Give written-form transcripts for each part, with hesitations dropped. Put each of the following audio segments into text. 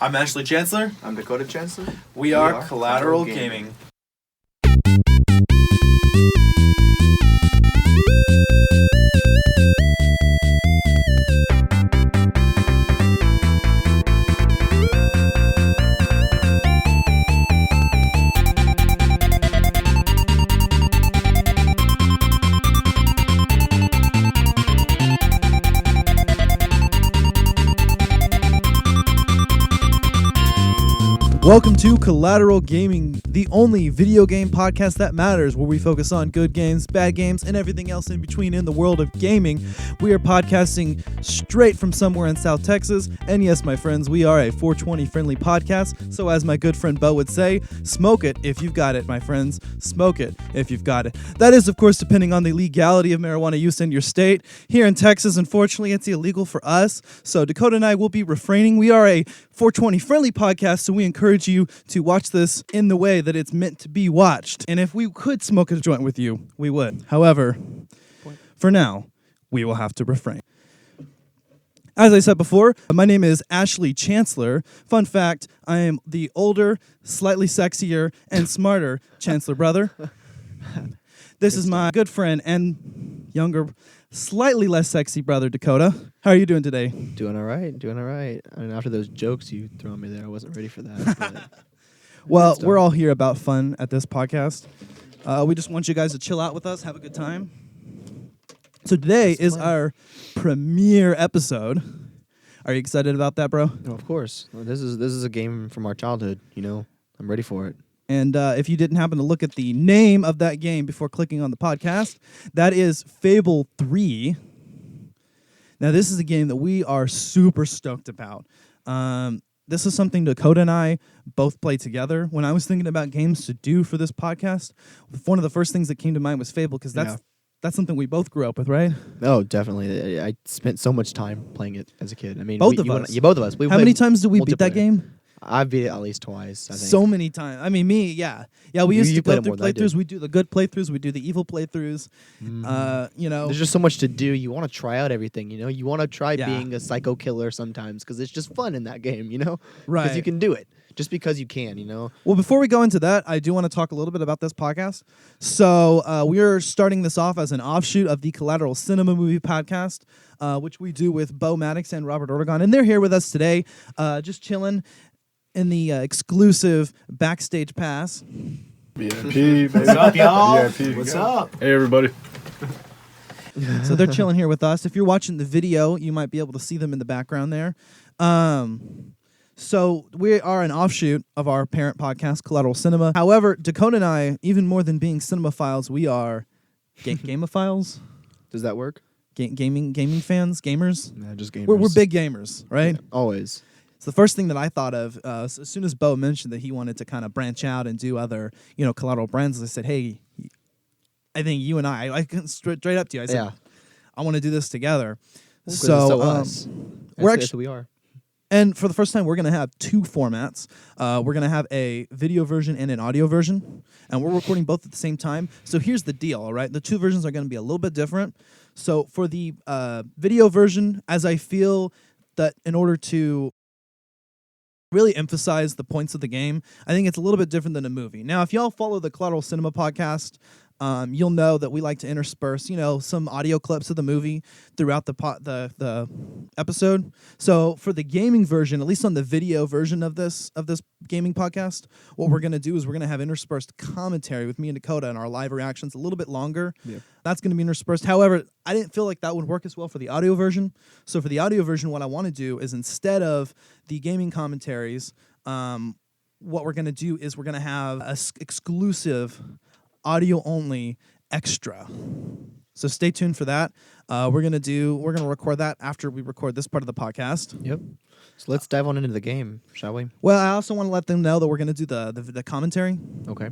I'm Ashley Chancellor. I'm Dakota Chancellor. We are Collateral Gaming. Welcome to Collateral Gaming, the only video game podcast that matters, where we focus on good games, bad games, and everything else in between in the world of gaming. We are podcasting straight from somewhere in South Texas, and yes, my friends, we are a 420 friendly podcast, so as my good friend Bo would say, smoke it if you've got it, my friends. Smoke it if you've got it. That is, of course, depending on the legality of marijuana use in your state. Here in Texas, unfortunately, it's illegal for us, so Dakota and I will be refraining. We are a 420 friendly podcast, so we encourage you to watch this in the way that it's meant to be watched. And if we could smoke a joint with you, we would. However, for now, we will have to refrain. As I said before, my name is Ashley Chancellor. Fun fact, I am the older, slightly sexier, and smarter Chancellor brother. This is my good friend and younger, slightly less sexy brother, Dakota. How are you doing today? Doing all right. And after those jokes you threw on me there, I wasn't ready for that. But well, we're all here about fun at this podcast. We just want you guys to chill out with us, have a good time. So today is our premiere episode. Are you excited about that, bro? No, of course. Well, this is a game from our childhood. You know, I'm ready for it. And if you didn't happen to look at the name of that game before clicking on the podcast, that is Fable 3. Now, this is a game that we are super stoked about. This is something Dakota and I both play together. When I was thinking about games to do for this podcast, one of the first things that came to mind was Fable, because that's something we both grew up with, right? Oh, definitely. I spent so much time playing it as a kid. I mean, both of us. Both of us. How many times did we beat that game? I beat it at least twice, I think. So many times. I mean, me, yeah. Yeah, we used to go through playthroughs. We do the good playthroughs. We do the evil playthroughs. You know. There's just so much to do. You want to try out everything, you know? You want to try being a psycho killer sometimes because it's just fun in that game, you know? Right. Because you can do it. Just because you can, you know? Well, before we go into that, I do want to talk a little bit about this podcast. So we're starting this off as an offshoot of the Collateral Cinema Movie Podcast, which we do with Bo Maddox and Robert Ortegon. And they're here with us today, just chilling in the exclusive backstage pass. VIP, What's up, y'all? VIP. What's up? Hey, everybody. So they're chilling here with us. If you're watching the video, you might be able to see them in the background there. So we are an offshoot of our parent podcast, Collateral Cinema. However, Dakota and I, even more than being cinemaphiles, we are gamophiles. Does that work? Gaming fans, gamers. Nah, just gamers. We're big gamers, right? Yeah, always. It's the first thing that I thought of as soon as Bo mentioned that he wanted to kind of branch out and do other, collateral brands. I said, hey, I think you and I straight up to you. I said, I want to do this together. Well, so we're actually who we are. And for the first time, we're going to have two formats. We're going to have a video version and an audio version, and we're recording both at the same time. So here's the deal, all right? The two versions are going to be a little bit different. So for the video version, as I feel that in order to really emphasize the points of the game, I think it's a little bit different than a movie. Now, if y'all follow the Collateral Cinema podcast, you'll know that we like to intersperse, some audio clips of the movie throughout the episode. So for the gaming version, at least on the video version of this gaming podcast, what we're going to do is we're going to have interspersed commentary with me and Dakota and our live reactions a little bit longer. Yeah. That's going to be interspersed. However, I didn't feel like that would work as well for the audio version. So for the audio version, what I want to do is instead of the gaming commentaries, what we're going to do is we're going to have a exclusive audio only extra. So stay tuned for that. We're gonna record that after we record this part of the podcast. Yep. So let's dive on into the game, shall we? Well, I also want to let them know that we're gonna do the commentary. Okay.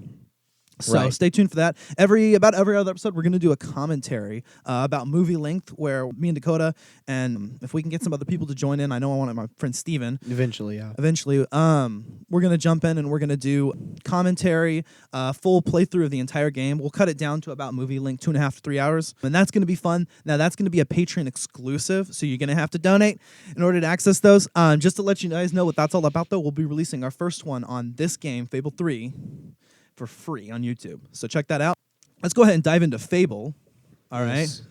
So Right. stay tuned for that. About every other episode, we're going to do a commentary about movie length, where me and Dakota, and if we can get some other people to join in, I know I want my friend Steven. Eventually, yeah. Eventually, we're going to jump in and we're going to do commentary, full playthrough of the entire game. We'll cut it down to about movie length, 2.5 to 3 hours. And that's going to be fun. Now, that's going to be a Patreon exclusive, so you're going to have to donate in order to access those. Just to let you guys know what that's all about, though, we'll be releasing our first one on this game, Fable 3, for free on YouTube. So check that out. Let's go ahead and dive into Fable. All right. Yes.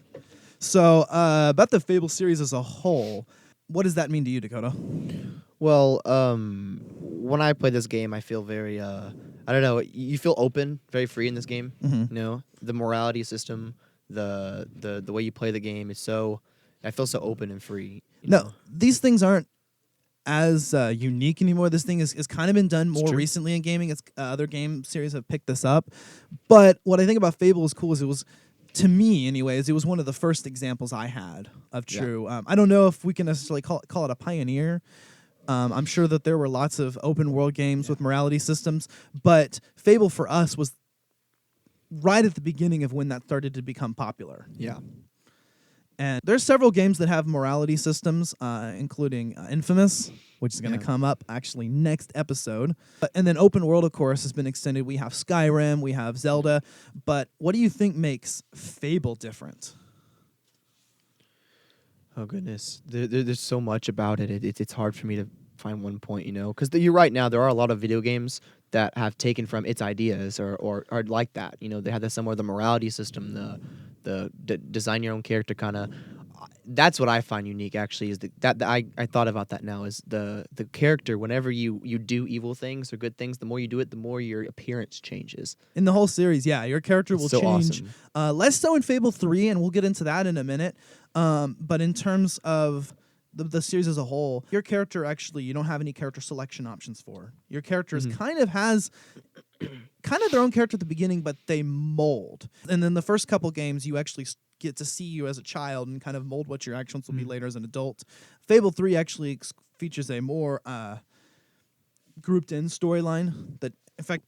So about the Fable series as a whole, what does that mean to you, Dakota? Well, when I play this game, I feel very, I don't know, you feel open, very free in this game. Mhm. You know, the morality system, the way you play the game is so, I feel so open and free. You No, know? these things aren't as unique anymore. This thing is kind of been done more true. recently in gaming. It's other game series have picked this up. But what I think about Fable is cool is it was, to me anyways, it was one of the first examples I had of Yeah. true. I don't know if we can necessarily call it a pioneer. I'm sure that there were lots of open world games with morality systems, but Fable for us was right at the beginning of when that started to become popular. Yeah. And there's several games that have morality systems, including Infamous, which is going to Yeah. come up actually next episode. And then open world, of course, has been extended. We have Skyrim, we have Zelda. But what do you think makes Fable different? Oh goodness, there's so much about it. It's hard for me to find one point, you know, because you're right. Now there are a lot of video games that have taken from its ideas or are like that. You know, they have somewhere the morality system, the design your own character kind of. That's what I find unique. Actually, is that I thought about that now. Is the character whenever you do evil things or good things, the more you do it, the more your appearance changes. In the whole series, yeah, your character will It's so change. awesome. Less so in Fable 3, and we'll get into that in a minute. But in terms of the series as a whole, your character actually, you don't have any character selection options for. Your character is kind of has kind of their own character at the beginning, but they mold. And then the first couple games, you actually get to see you as a child and kind of mold what your actions will be later as an adult. Fable 3 actually features a more grouped in storyline that, in fact,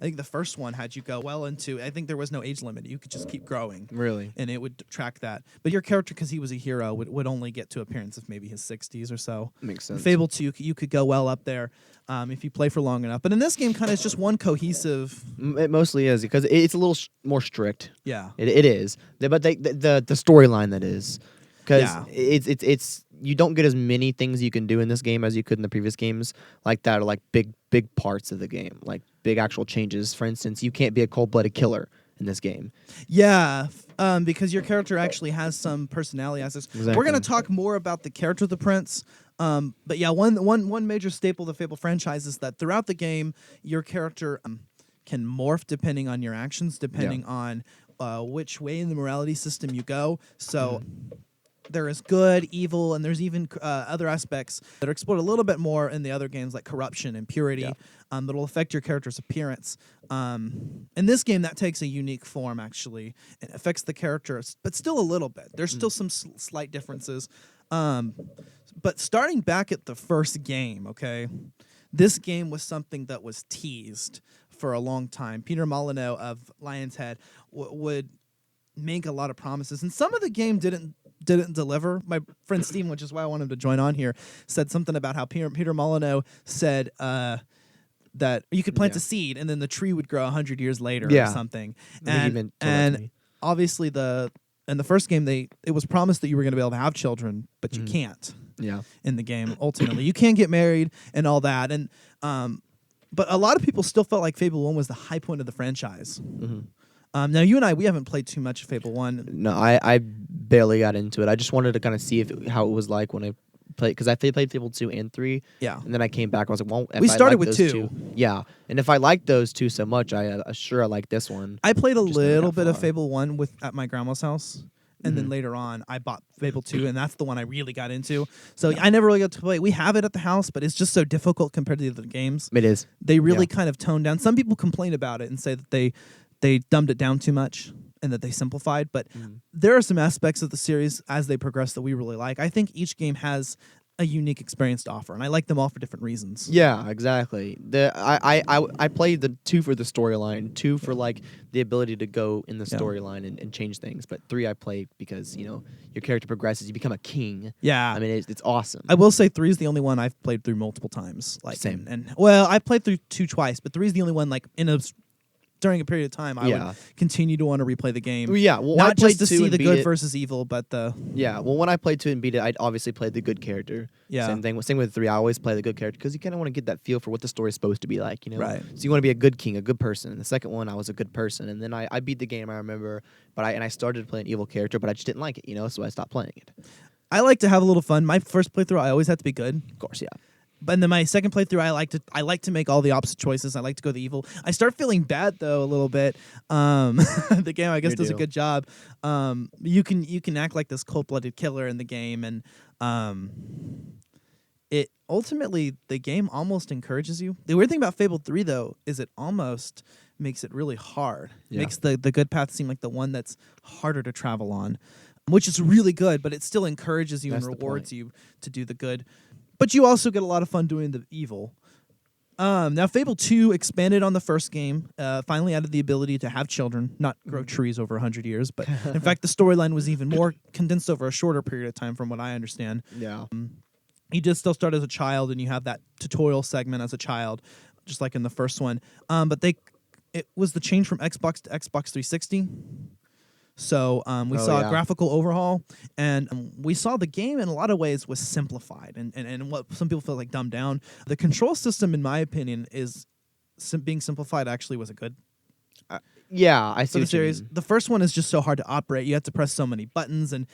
I think the first one had you go well into, I think there was no age limit. You could just keep growing. Really? And it would track that. But your character, because he was a hero, would only get to appearance of maybe his 60s or so. Makes sense. Fable 2, you could go well up there if you play for long enough. But in this game, kind of, it's just one cohesive. It mostly is because it's a little more strict. Yeah. It is. But the storyline that is, because Yeah. it's you don't get as many things you can do in this game as you could in the previous games like that, or like big parts of the game, like big actual changes. For instance, you can't be a cold-blooded killer in this game. Yeah, because your character actually has some personality aspects. Exactly. We're going to talk more about the character of the prince. But yeah, one major staple of the Fable franchise is that throughout the game, your character can morph depending on your actions, depending on which way in the morality system you go. So there is good, evil, and there's even other aspects that are explored a little bit more in the other games, like corruption and purity, that will affect your character's appearance. In this game, that takes a unique form, actually. It affects the character, but still a little bit. There's still some slight differences. But starting back at the first game, okay, this game was something that was teased for a long time. Peter Molyneux of Lionhead would make a lot of promises, and some of the game didn't deliver. My friend Steven, which is why I wanted him to join on here, said something about how Peter Molyneux said that you could plant a seed and then the tree would grow 100 years later or something. And obviously in the first game it was promised that you were going to be able to have children, but you can't. Yeah. In the game, ultimately, you can't get married and all that, and but a lot of people still felt like Fable 1 was the high point of the franchise. Now, you and we haven't played too much Fable 1. No, I barely got into it. I just wanted to kind of see how it was like when I played, because I played Fable 2 and 3. Yeah. And then I came back. I was like, well, if We I started like with those 2. Yeah. And if I like those two so much, I like this one. I played a Just never little got bit of far. Fable 1 at my grandma's house. And then later on, I bought Fable 2, and that's the one I really got into. So I never really got to play it. We have it at the house, but it's just so difficult compared to the other games. It is. They really kind of toned down. Some people complain about it and say that they dumbed it down too much and that they simplified. But there are some aspects of the series as they progress that we really like. I think each game has a unique experience to offer, and I like them all for different reasons. Yeah, exactly. I played the 2 for the storyline, 2 for like the ability to go in the Yeah. storyline and change things, but 3 I played because your character progresses, you become a king. Yeah. I mean it's awesome. I will say 3 is the only one I've played through multiple times. Like, Same. And well, I played through 2 twice, but 3 is the only one like during a period of time I would continue to want to replay the game. Well, yeah, well, not I played just to 2 see and the beat good it. versus evil, but the Yeah, well, when I played 2 and beat it, I obviously played the good character. Yeah. Same with 3. I always play the good character because you kind of want to get that feel for what the story's supposed to be like, Right. So you want to be a good king, a good person. And the second one, I was a good person, and then I beat the game. I remember, but I started playing evil character, but I just didn't like it, so I stopped playing it. I like to have a little fun. My first playthrough, I always had to be good. Of course, yeah. But then my second playthrough, I like to make all the opposite choices. I like to go the evil. I start feeling bad though a little bit. The game, I guess, does a good job. You can act like this cold-blooded killer in the game, and it ultimately the game almost encourages you. The weird thing about Fable 3 though is it almost makes it really hard. Yeah. Makes the good path seem like the one that's harder to travel on, which is really good. But it still encourages you That's and the rewards point. you to do the good. But you also get a lot of fun doing the evil. Now, Fable 2 expanded on the first game, finally added the ability to have children, not grow trees over 100 years. But in fact, the storyline was even more condensed over a shorter period of time, from what I understand. Yeah. You just still start as a child, and you have that tutorial segment as a child, just like in the first one. But it was the change from Xbox to Xbox 360. So we saw a graphical overhaul, and we saw the game in a lot of ways was simplified, and what some people feel like dumbed down. The control system, in my opinion, is being simplified. Actually, was a good Yeah, I see for the what you series. mean. The first one is just so hard to operate. You have to press so many buttons, and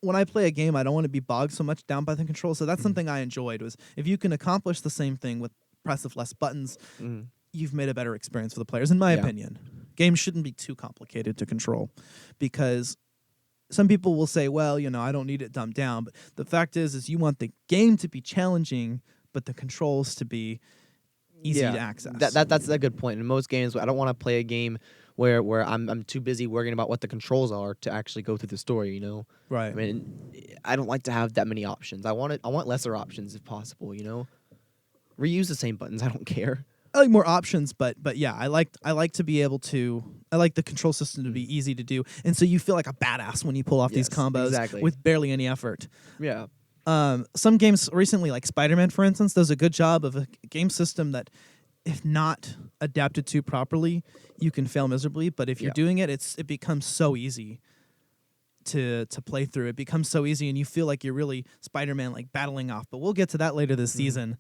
when I play a game, I don't want to be bogged so much down by the controls. So that's something I enjoyed, was if you can accomplish the same thing with press of less buttons, you've made a better experience for the players, in my opinion. Games shouldn't be too complicated to control, because some people will say, well, I don't need it dumbed down. But the fact is you want the game to be challenging, but the controls to be easy to access. That's a good point. In most games, I don't want to play a game where I'm too busy worrying about what the controls are to actually go through the story, Right. I mean, I don't like to have that many options. I want lesser options if possible, Reuse the same buttons, I don't care. I like more options, but yeah, I like to be able to. I like the control system to be easy to do, and so you feel like a badass when you pull off these Yes, combos exactly. with barely any effort. Yeah. Some games recently, like Spider-Man, for instance, does a good job of a game system that, if not adapted to properly, you can fail miserably. But if you're doing it, it becomes so easy to play through. It becomes so easy, and you feel like you're really Spider-Man, like battling off. But we'll get to that later this season.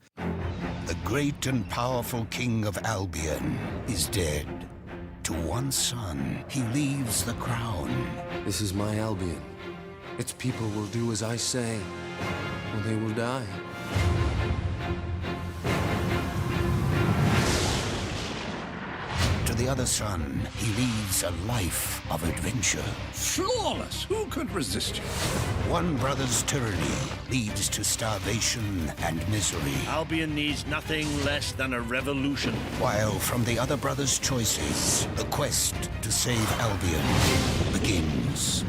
The great and powerful king of Albion is dead. To one son, he leaves the crown. This is my Albion. Its people will do as I say, or they will die. To the other son, he leaves a life of adventure. Flawless! Who could resist you? One brother's tyranny leads to starvation and misery, Albion needs nothing less than a revolution. while from the other brother's choices, the quest to save Albion begins.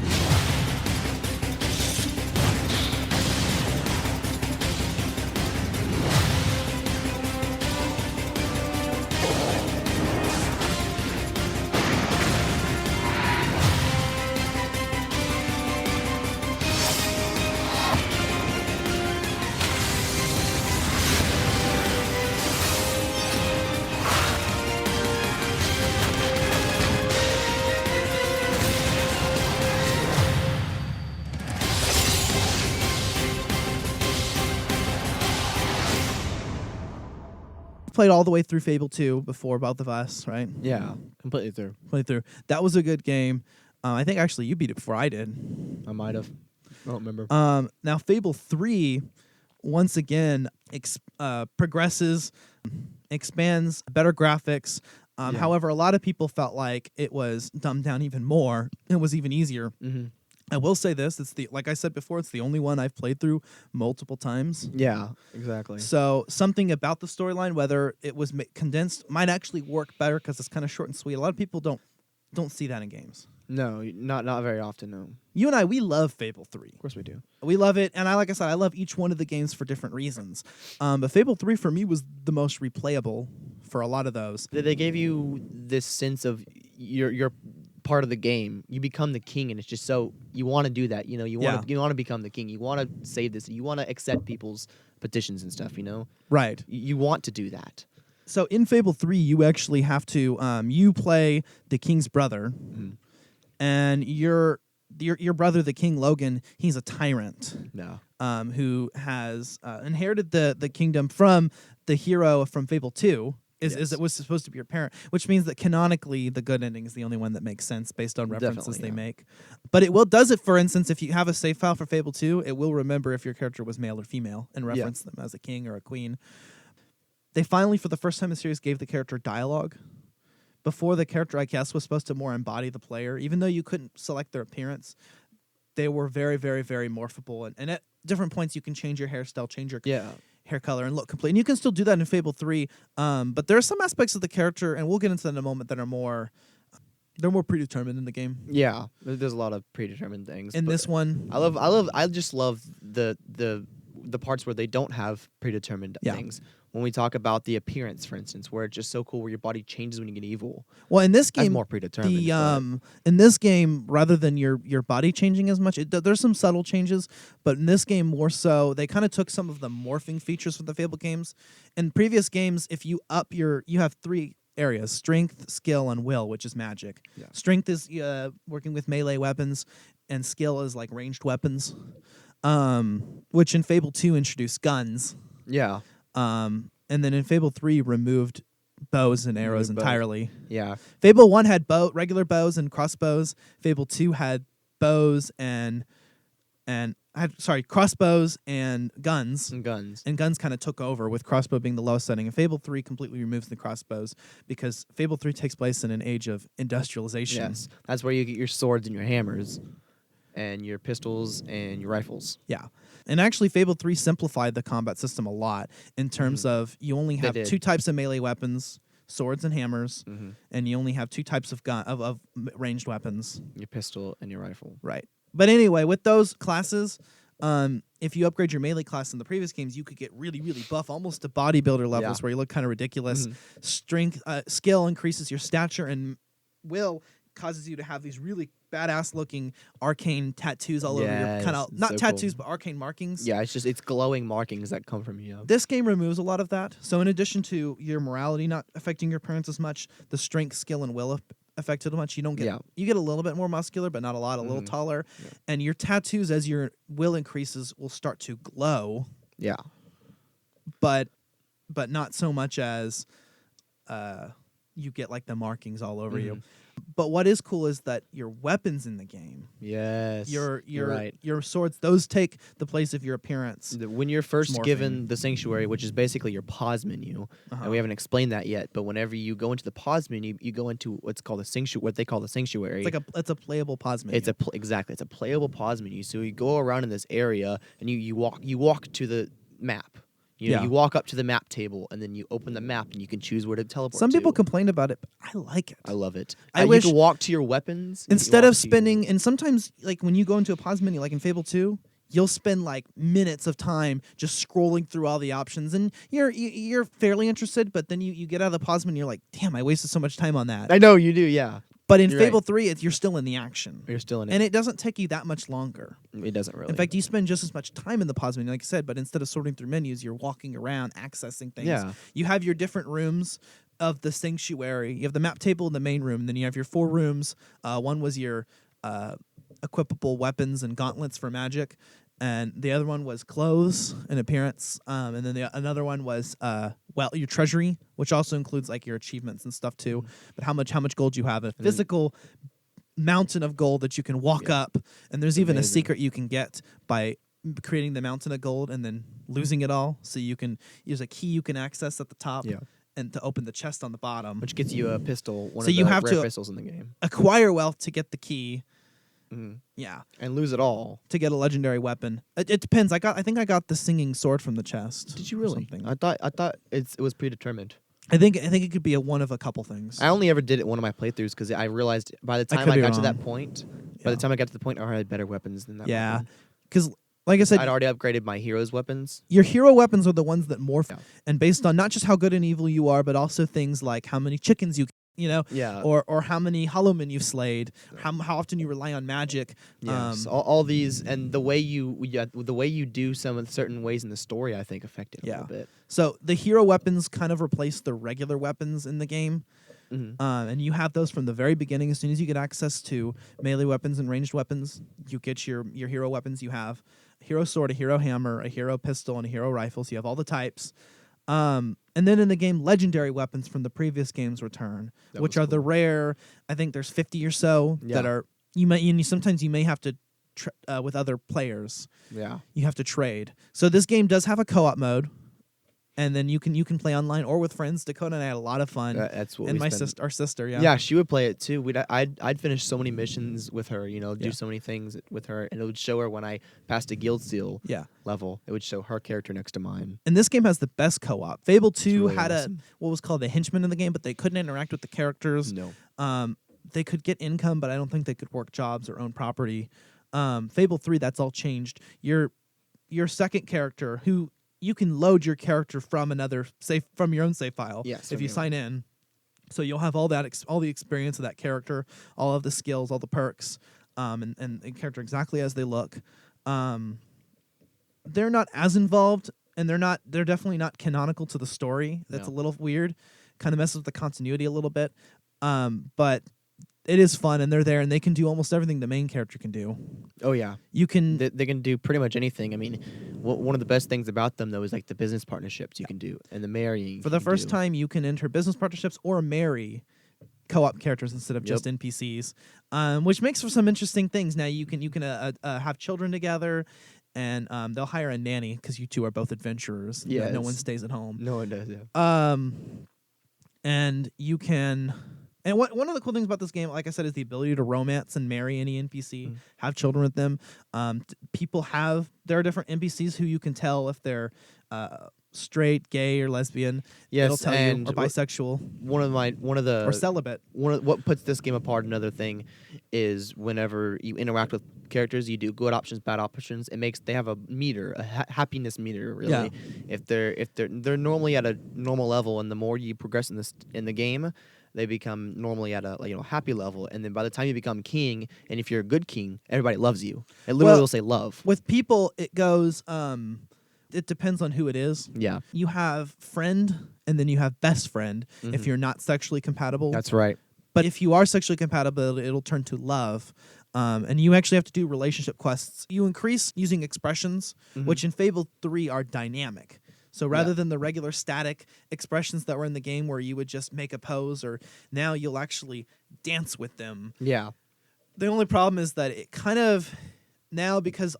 Played all the way through Fable 2 before, both of us, right? Yeah, completely through. Played through. That was a good game. I think actually you beat it before I did. I might have. I don't remember. Now Fable 3, once again, progresses, expands, better graphics. However, a lot of people felt like it was dumbed down even more. It was even easier. I will say this: like I said before, it's the only one I've played through multiple times. Yeah, exactly. So something about the storyline, whether it was condensed, might actually work better because it's kind of short and sweet. A lot of people don't see that in games. No, not very often. No, You and I, we love Fable 3. of course we do. We love it, and like I said, I love each one of the games for different reasons. But Fable 3 for me was the most replayable for a lot of those. They gave you this sense of you're part of the game. You become the king, and it's just so you want to do that. You know, you want to become the king. You want to save this. You want to accept people's petitions and stuff. You know, Right. you want to do that. So in Fable 3, you actually have to you play the king's brother, and your brother, the King Logan, he's a tyrant. No. Who has inherited the kingdom from the hero from Fable 2. Is it was supposed to be your parent, which means that canonically the good ending is the only one that makes sense based on references Definitely, they make. But it does it, for instance, if you have a save file for Fable 2, it will remember if your character was male or female and reference them as a king or a queen. They finally, for the first time in the series, gave the character dialogue. Before, the character, I guess, was supposed to more embody the player. Even though you couldn't select their appearance, they were very, very, very morphable. And at different points, you can change your hairstyle, change your hair color, and look complete. And you can still do that in Fable 3. But there are some aspects of the character, and we'll get into that in a moment, that are more predetermined in the game. Yeah, there's a lot of predetermined things. In this one, I just love the parts where they don't have predetermined things. When we talk about the appearance, for instance, where it's just so cool, where your body changes when you get evil. well, in this That's game, more predetermined. in this game, rather than your body changing as much, there's some subtle changes, but in this game more so, they kind of took some of the morphing features from the Fable games. In previous games, if you you have 3 areas: strength, skill, and will, which is magic. Yeah. Strength is working with melee weapons, and skill is like ranged weapons, which in Fable 2 introduced guns. Yeah. And then in Fable 3 removed bows and arrows entirely. Yeah. Fable 1 had regular bows and crossbows. Fable 2 had bows and crossbows and guns. And guns. And guns kind of took over, with crossbow being the lowest setting. And Fable 3 completely removes the crossbows because Fable 3 takes place in an age of industrialization. Yes. That's where you get your swords and your hammers and your pistols and your rifles. Yeah. And actually, Fable 3 simplified the combat system a lot in terms of you only have 2 types of melee weapons, swords and hammers, and you only have 2 types of of ranged weapons. Your pistol and your rifle. Right. But anyway, with those classes, if you upgrade your melee class in the previous games, you could get really, really buff, almost to bodybuilder levels where you look kind of ridiculous. Strength, skill increases your stature, and will causes you to have these really badass looking arcane tattoos all over your kind of not so tattoos cool. But arcane markings. Yeah, it's glowing markings that come from you. This game removes a lot of that. So in addition to your morality not affecting your appearance as much, the strength, skill, and will affected much. You don't get you get a little bit more muscular, but not a lot, a little taller. Yeah. And your tattoos, as your will increases, will start to glow. Yeah. But not so much as you get like the markings all over you. But what is cool is that your weapons in the game, your right. your swords, those take the place of your appearance. When you're first given the sanctuary, which is basically your pause menu, and we haven't explained that yet, but whenever you go into the pause menu, you go into what's called what they call the sanctuary. It's a playable pause menu. It's a playable pause menu. So you go around in this area and you walk to the map. You walk up to the map table, and then you open the map, and you can choose where to teleport. Some people complain about it, but I like it. I love it. I wish you can walk to your weapons instead of spending. And sometimes, like when you go into a pause menu, like in Fable 2, you'll spend like minutes of time just scrolling through all the options, and you're fairly interested. But then you get out of the pause menu, you're like, damn, I wasted so much time on that. I know you do, yeah. But in Fable 3, you're still in the action. You're still in it. And it doesn't take you that much longer. It doesn't really. In fact, you spend just as much time in the pause menu, like I said, but instead of sorting through menus, you're walking around, accessing things. Yeah. You have your different rooms of the sanctuary. You have the map table in the main room. Then you have your 4 rooms. One was your equipable weapons and gauntlets for magic. And the other one was clothes and appearance. And then another one was your treasury, which also includes like your achievements and stuff too. But how much gold you have, a physical mountain of gold that you can walk up. And there's even a secret you can get by creating the mountain of gold and then losing it all. So you can use a key you can access at the top. Yeah. And to open the chest on the bottom, which gets you a pistol. One so of you the have rare to pistols in the game. Acquire wealth to get the key. Yeah, and lose it all to get a legendary weapon. It depends. I think I got the singing sword from the chest. Did you really? Something. I thought it was predetermined. I think it could be one of a couple things. I only ever did it one of my playthroughs because I realized by the time could I be got to that wrong. point, Yeah. I already had better weapons than that. Yeah, weapon. because like I said, I'd already upgraded my hero's weapons. your hero weapons are the ones that morph, Yeah. and based on not just how good and evil you are, but also things like how many chickens Yeah. or how many hollow men you've slayed, how often you rely on magic. Yes, all these and the way you do some certain ways in the story, I think, affect it a little bit. So the hero weapons kind of replace the regular weapons in the game. Mhm. And you have those from the very beginning. As soon as you get access to melee weapons and ranged weapons, you get your hero weapons. You have a hero sword, a hero hammer, a hero pistol, and a hero rifle. So you have all the types. And then in the game, legendary weapons from the previous games return, which was are the rare. I think there's 50 or so that Yeah. are sometimes you may have to with other players. Yeah. You have to trade. So this game does have a co-op mode. And then you can play online or with friends. Dakota and I had a lot of fun. That's what and we my spent- our sister, yeah. Yeah, she would play it too. I'd finish so many missions with her, do Yeah. so many things with her, and it would show her when I passed a guild seal Yeah. level. It would show her character next to mine. And this game has the best co-op. Fable 2 really had awesome. what was called the henchman in the game, but they couldn't interact with the characters. No. They could get income, but I don't think they could work jobs or own property. Fable 3, that's all changed. Your second character, who you can load your character from from your own save file. Yes, if from you your sign in. So you'll have all that all the experience of that character, all of the skills, all the perks, and the character exactly as they look. They're not as involved, and they're definitely not canonical to the story. That's a No. little weird. Kind of messes with the continuity a little bit. But it is fun, and they're there, and they can do almost everything the main character can do. Oh yeah. You can They can do pretty much anything. I mean, one of the best things about them though is like the business partnerships you can do and the marrying. for the you can first do. time you can enter business partnerships or marry co-op characters instead of Yep. just NPCs, which makes for some interesting things. Now you can have children together, and they'll hire a nanny because you two are both adventurers. Yeah, no one it's- stays at home. No one does. Yeah. And you can. And one of the cool things about this game, like I said, is the ability to romance and marry any NPC, have children with them. There are different NPCs who you can tell if they're straight, gay, or lesbian. Yes, It'll tell you, and or bisexual, one of the or celibate. what puts this game apart. Another thing is whenever you interact with characters, you do good options, bad options. They have a meter, a happiness meter. Really, Yeah. if they're normally at a normal level, and the more you progress in the game, they become normally at a happy level, and then by the time you become king, and if you're a good king, everybody loves you. It literally Well, will say love. With people, it goes. It depends on who it is. Yeah, You have friend, and then you have best friend. If you're not sexually compatible, that's right. but if you are sexually compatible, it'll turn to love. And you actually have to do relationship quests. You increase using expressions, which in Fable 3 are dynamic. So rather than the regular static expressions that were in the game where you would just make a pose, or now you'll actually dance with them. Yeah, The only problem is that it kind of now, because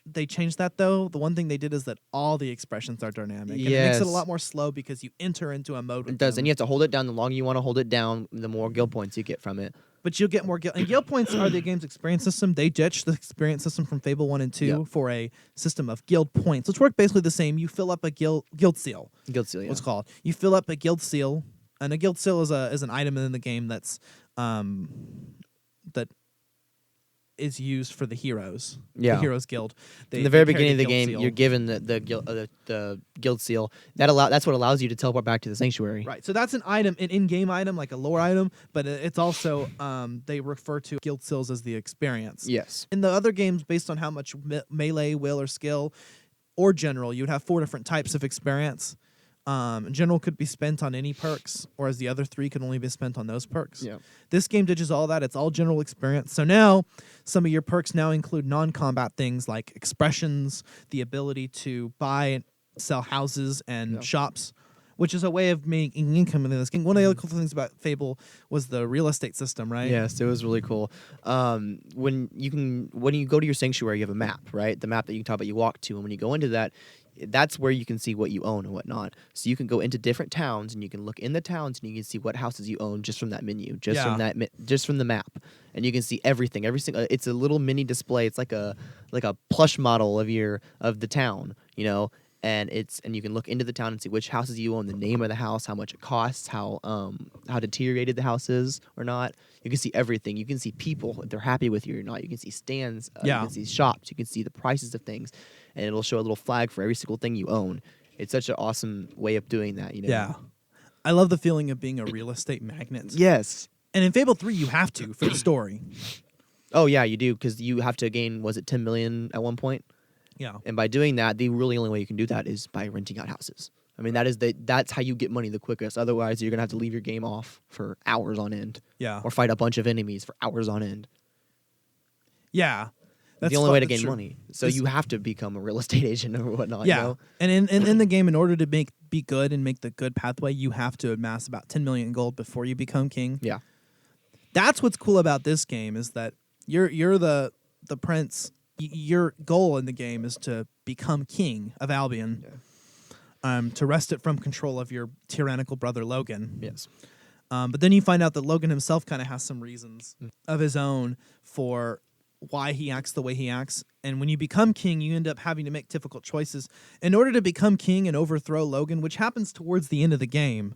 they changed that though, the one thing they did is that all the expressions are dynamic. And it makes it a Yes. lot more slow because you enter into a mode with it does, them. and you have to hold it down. The longer you want to hold it down, the more guild points you get from it. But you'll get more guild. And guild points are the game's experience system. They ditched the experience system from Fable 1 and 2 Yep. for a system of guild points, which work basically the same. You fill up a guild seal. Guild seal, yeah. What's called. You fill up a guild seal, and a guild seal is an item in the game that is used for the heroes. Yeah. The heroes guild. In the very carry beginning of the guild game, seal. you're given the guild seal. That's what allows you to teleport back to the sanctuary. Right, so that's an item, an in-game item, like a lore item, but it's also they refer to guild seals as the experience. Yes. In the other games, based on how much melee, will, or skill, or general, you would have 4 different types of experience. General could be spent on any perks, whereas the other 3 could only be spent on those perks. Yeah. This game ditches all that. It's all general experience. So now, some of your perks now include non-combat things like expressions, the ability to buy and sell houses and shops, which is a way of making income in this game. One of the other cool things about Fable was the real estate system, right? Yes, it was really cool. When you go to your sanctuary, you have a map, right? The map that you can talk about, you walk to, and when you go into that, that's where you can see what you own and whatnot. So you can go into different towns, and you can look in the towns, and you can see what houses you own just from that menu, just from the map, and you can see everything. Every single. It's a little mini display. It's like a plush model of the town, and you can look into the town and see which houses you own, the name of the house, how much it costs, how deteriorated the house is or not. You can see everything. You can see people, if they're happy with you or not. You can see stands. You can see shops. You can see the prices of things, and it'll show a little flag for every single thing you own. It's such an awesome way of doing that. Yeah. I love the feeling of being a real estate magnet. Yes. And in Fable 3, you have to for the story. Oh yeah, you do, because you have to gain, was it 10 million at one point? Yeah. And by doing that, the really only way you can do that is by renting out houses. I mean, that's how you get money the quickest. Otherwise, you're gonna have to leave your game off for hours on end. Yeah. Or fight a bunch of enemies for hours on end. Yeah. That's the only way to gain money. So you have to become a real estate agent or whatnot. Yeah. You know? And in the game, in order to be good and make the good pathway, you have to amass about 10 million gold before you become king. Yeah. That's what's cool about this game, is that you're the prince. Your goal in the game is to become king of Albion. Yeah. To wrest it from control of your tyrannical brother Logan. Yes. But then you find out that Logan himself kind of has some reasons of his own for why he acts the way he acts. And when you become king, you end up having to make difficult choices in order to become king and overthrow Logan, which happens towards the end of the game.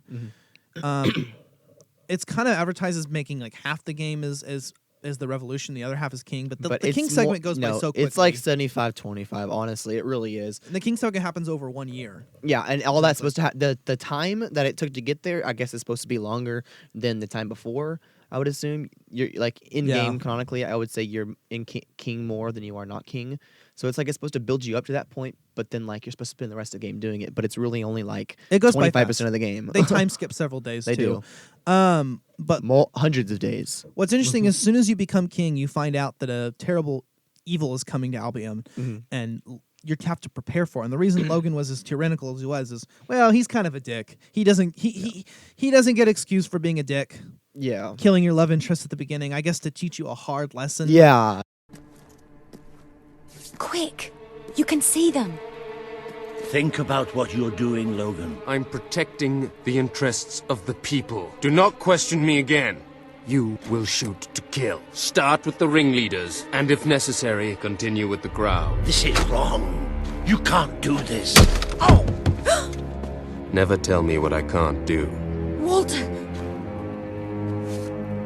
It's kind of advertised as making like half the game is the revolution, the other half is king, but the king segment goes by so quickly. It's like 75-25, honestly. It really is. And the king segment happens over 1 year. Yeah, and all that's supposed to the time that it took to get there, I guess, is supposed to be longer than the time before, I would assume. You're like in game canonically, I would say you're in king more than you are not king. So it's like it's supposed to build you up to that point, but then like you're supposed to spend the rest of the game doing it, but it's really only like it goes 25% of the game. They time skip several days They too. do. But hundreds of days. What's interesting is as soon as you become king, you find out that a terrible evil is coming to Albion, and you have to prepare for it. And the reason Logan was as tyrannical as he was is, well, he's kind of a dick. He doesn't get excused for being a dick. Yeah. Killing your love interest at the beginning, I guess, to teach you a hard lesson. Yeah. Quick, you can see them. Think about what you're doing, Logan. I'm protecting the interests of the people. Do not question me again. You will shoot to kill. Start with the ringleaders, and if necessary, continue with the crowd. This is wrong. You can't do this. Oh! Never tell me what I can't do. Walter!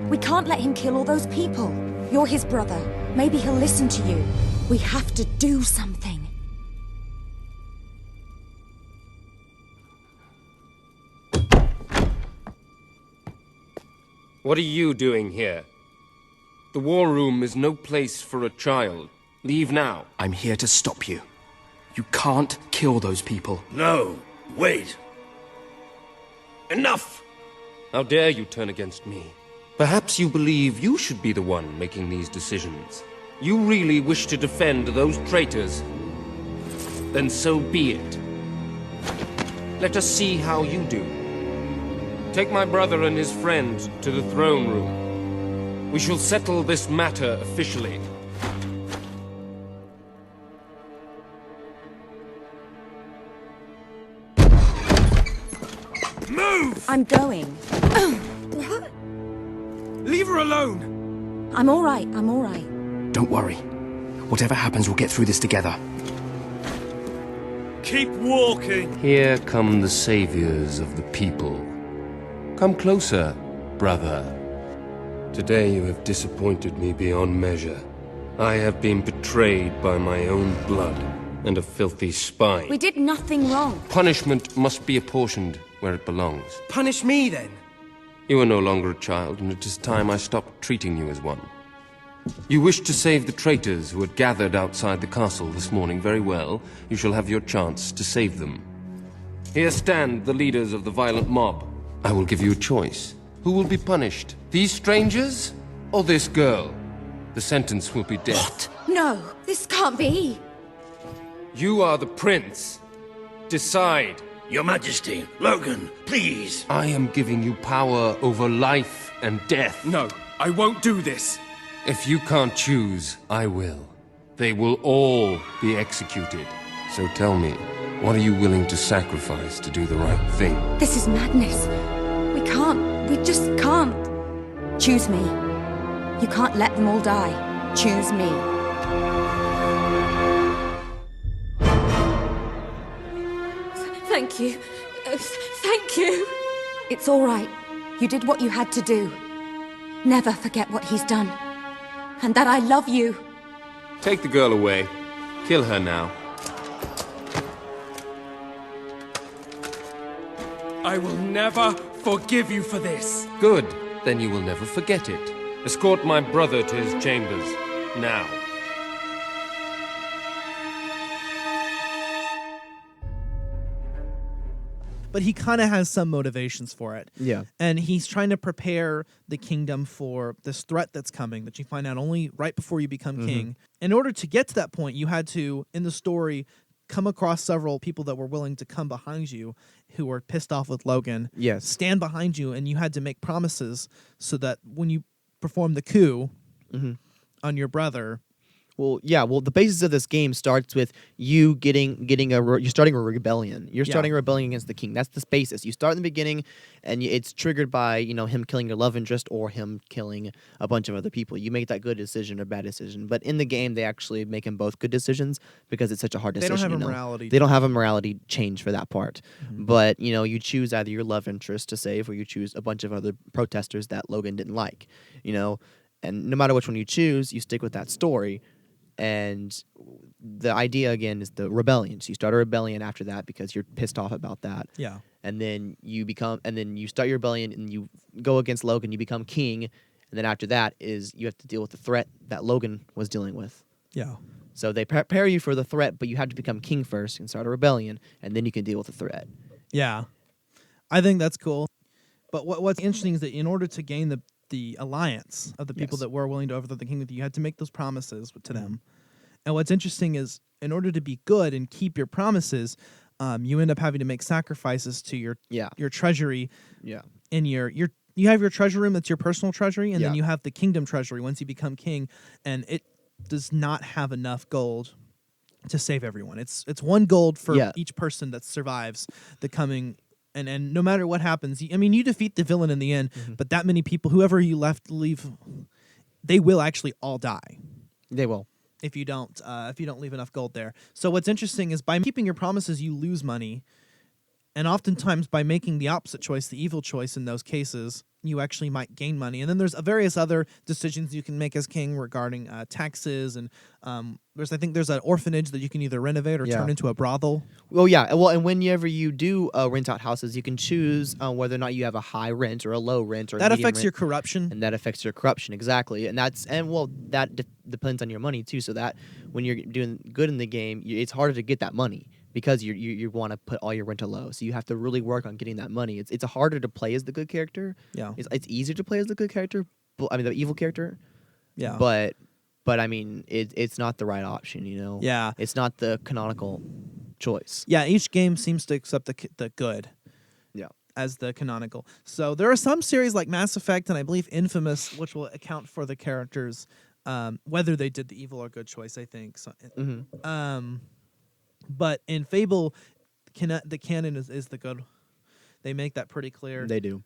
We can't let him kill all those people. You're his brother. Maybe he'll listen to you. We have to do something. What are you doing here? The war room is no place for a child. Leave now. I'm here to stop you. You can't kill those people. No, wait. Enough! How dare you turn against me? Perhaps you believe you should be the one making these decisions. You really wish to defend those traitors? Then so be it. Let us see how you do. Take my brother and his friend to the throne room. We shall settle this matter officially. Move! I'm going. Leave her alone! I'm all right. Don't worry. Whatever happens, we'll get through this together. Keep walking! Here come the saviors of the people. Come closer, brother. Today you have disappointed me beyond measure. I have been betrayed by my own blood and a filthy spy. We did nothing wrong. Punishment must be apportioned where it belongs. Punish me, then. You are no longer a child, and it is time I stopped treating you as one. You wished to save the traitors who had gathered outside the castle this morning. Very well. You shall have your chance to save them. Here stand the leaders of the violent mob. I will give you a choice. Who will be punished? These strangers or this girl? The sentence will be death. No, this can't be. You are the prince. Decide. Your Majesty, Logan, please. I am giving you power over life and death. No, I won't do this. If you can't choose, I will. They will all be executed. So tell me, what are you willing to sacrifice to do the right thing? This is madness. We just can't. Choose me. You can't let them all die. Choose me. Thank you. Thank you. It's all right. You did what you had to do. Never forget what he's done. And that I love you. Take the girl away. Kill her now. I will never forgive you for this. Good. Then you will never forget it. Escort my brother to his chambers. Now. But he kind of has some motivations for it. Yeah. And he's trying to prepare the kingdom for this threat that's coming that you find out only right before you become king. In order to get to that point, you had to, in the story, come across several people that were willing to come behind you who were pissed off with Logan. Yes. Stand behind you, and you had to make promises so that when you perform the coup on your brother. Well, yeah. Well, the basis of this game starts with you you're starting a rebellion. You're starting a rebellion against the king. That's the basis. You start in the beginning, and it's triggered by him killing your love interest or him killing a bunch of other people. You make that good decision or bad decision. But in the game, they actually make them both good decisions because it's such a hard They decision. don't have a morality. They don't have a morality change for that part. But you choose either your love interest to save or you choose a bunch of other protesters that Logan didn't like. And no matter which one you choose, you stick with that story. And the idea again is the rebellion. So you start a rebellion after that because you're pissed off about that. Yeah. And then you start your rebellion and you go against Logan, you become king, and then after that is you have to deal with the threat that Logan was dealing with. Yeah. So they prepare you for the threat, but you have to become king first and start a rebellion, and then you can deal with the threat. Yeah. I think that's cool. But what's interesting is that in order to gain the alliance of the people that were willing to overthrow the king with you, you had to make those promises to them. And what's interesting is in order to be good and keep your promises, you end up having to make sacrifices to your treasury. Yeah. In you have your treasure room, that's your personal treasury, and then you have the kingdom treasury once you become king, and it does not have enough gold to save everyone. It's 1 gold for each person that survives the coming. And no matter what happens, you defeat the villain in the end, but that many people, whoever you leave, they will actually all die. They will. If you don't leave enough gold there. So what's interesting is by keeping your promises, you lose money. And oftentimes by making the opposite choice, the evil choice in those cases, you actually might gain money. And then there's various other decisions you can make as king regarding taxes. And I think there's an orphanage that you can either renovate or turn into a brothel. Well, yeah. Well, and whenever you do rent out houses, you can choose whether or not you have a high rent or a low rent. Or that affects your corruption. And that affects your corruption, exactly. And that depends on your money, too. So that when you're doing good in the game, it's harder to get that money. Because you want to put all your rent low, so you have to really work on getting that money. It's harder to play as the good character. Yeah, it's easier to play as the good character. The evil character. Yeah, but it's not the right option. Yeah, it's not the canonical choice. Yeah, each game seems to accept the good. Yeah, as the canonical. So there are some series like Mass Effect and I believe Infamous, which will account for the characters, whether they did the evil or good choice. I think. So, but in Fable, the canon is the good. They make that pretty clear. They do.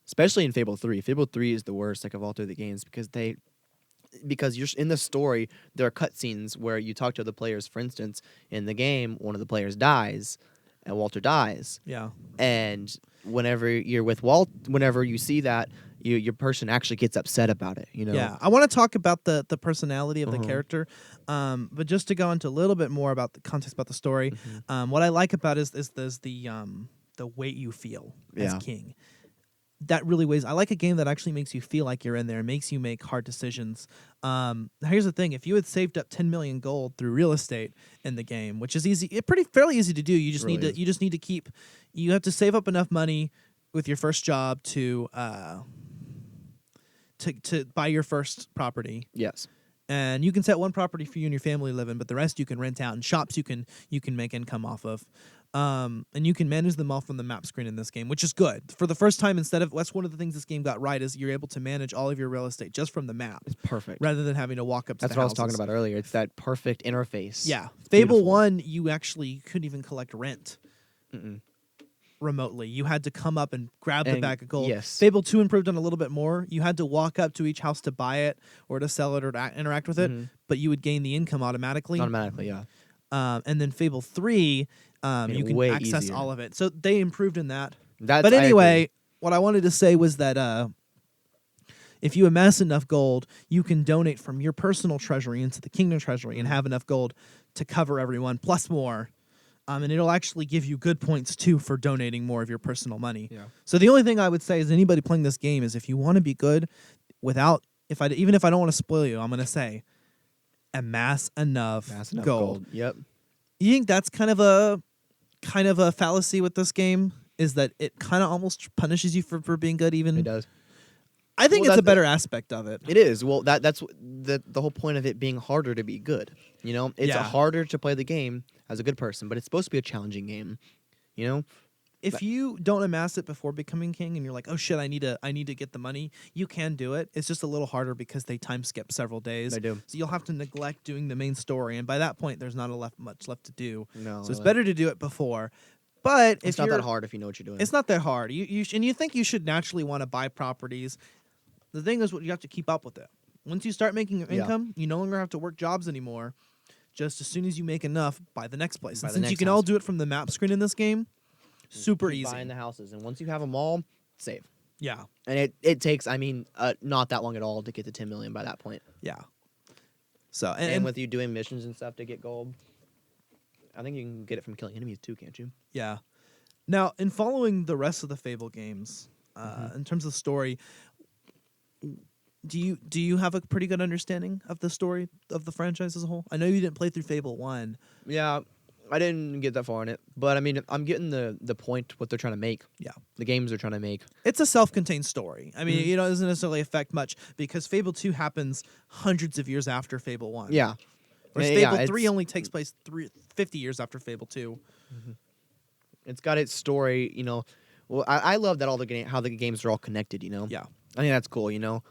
Especially in Fable 3. Fable 3 is the worst of all 3 of the games because you're in the story, there are cutscenes where you talk to other players. For instance, in the game, one of the players dies, and Walter dies. Yeah. And whenever you're with whenever you see that, your person actually gets upset about it. Yeah. I want to talk about the personality of the character, but just to go into a little bit more about the context about the story, what I like about it is the weight you feel as king. That really weighs. I like a game that actually makes you feel like you're in there and makes you make hard decisions. Here's the thing: if you had saved up 10 million gold through real estate in the game, which is easy, fairly easy to do, you just need to keep. You have to save up enough money with your first job to buy your first property. Yes. And you can set one property for you and your family to live in, but the rest you can rent out, and shops you can make income off of. And you can manage them all from the map screen in this game, which is good. For the first time, that's one of the things this game got right, is you're able to manage all of your real estate just from the map. It's perfect. Rather than having to walk up to That's the what houses. I was talking about earlier. It's that perfect interface. Yeah. Fable 1, you actually couldn't even collect rent remotely. You had to come up and grab the bag of gold. Yes. Fable 2 improved on a little bit more. You had to walk up to each house to buy it or to sell it or to interact with it, but you would gain the income automatically. Automatically, yeah. And then Fable 3, Made You it can way access easier. all of it. So they improved in that. That's, But I agree. anyway, what I wanted to say was that if you amass enough gold, you can donate from your personal treasury into the kingdom treasury and have enough gold to cover everyone plus more. And it'll actually give you good points too for donating more of your personal money. Yeah. So the only thing I would say is anybody playing this game is if you want to be good, even if I don't want to spoil you, I'm going to say amass enough, gold. Yep. You think that's kind of a fallacy with this game? Is that it kind of almost punishes you for being good? Even It does. I think Well, it's a that- better aspect of it. It is. Well, that's the whole point of it being harder to be good. You know, it's Yeah. harder to play the game as a good person, but it's supposed to be a challenging game. You know, If you don't amass it before becoming king, and you're like, "Oh shit, I need to get the money," you can do it. It's just a little harder because they time skip several days. They do. So you'll have to neglect doing the main story, and by that point, there's not much left to do. No, So it's really. better to do it before. But it's if not you're, that hard if you know what you're doing. It's not that hard. And you think you should naturally want to buy properties. The thing is, you have to keep up with it. Once you start making your Yeah. income, you no longer have to work jobs anymore. Just as soon as you make enough, buy the next place. Buy And the since you next can all house. do it from the map screen in this game, super Keep easy. buying the houses, and once you have them all, save. Yeah, And it takes, I mean, not that long at all to get to 10 million by that point. yeah. So And with you doing missions and stuff to get gold, I think you can get it from killing enemies too, can't you? yeah. Now, in following the rest of the Fable games, in terms of story, do you have a pretty good understanding of the story of the franchise as a whole? I know you didn't play through Fable 1. Yeah, I didn't get that far in it, but I mean, I'm getting the point what they're trying to make. Yeah. The games they're trying to make. It's a self-contained story. I mean, it doesn't necessarily affect much because Fable 2 happens hundreds of years after Fable 1. Yeah. Whereas Yeah, Fable 3 it's- only takes place 50 years after Fable 2. It's got its story, you know. Well, I love that how the games are all connected, you know. Yeah. I think that's cool, you know.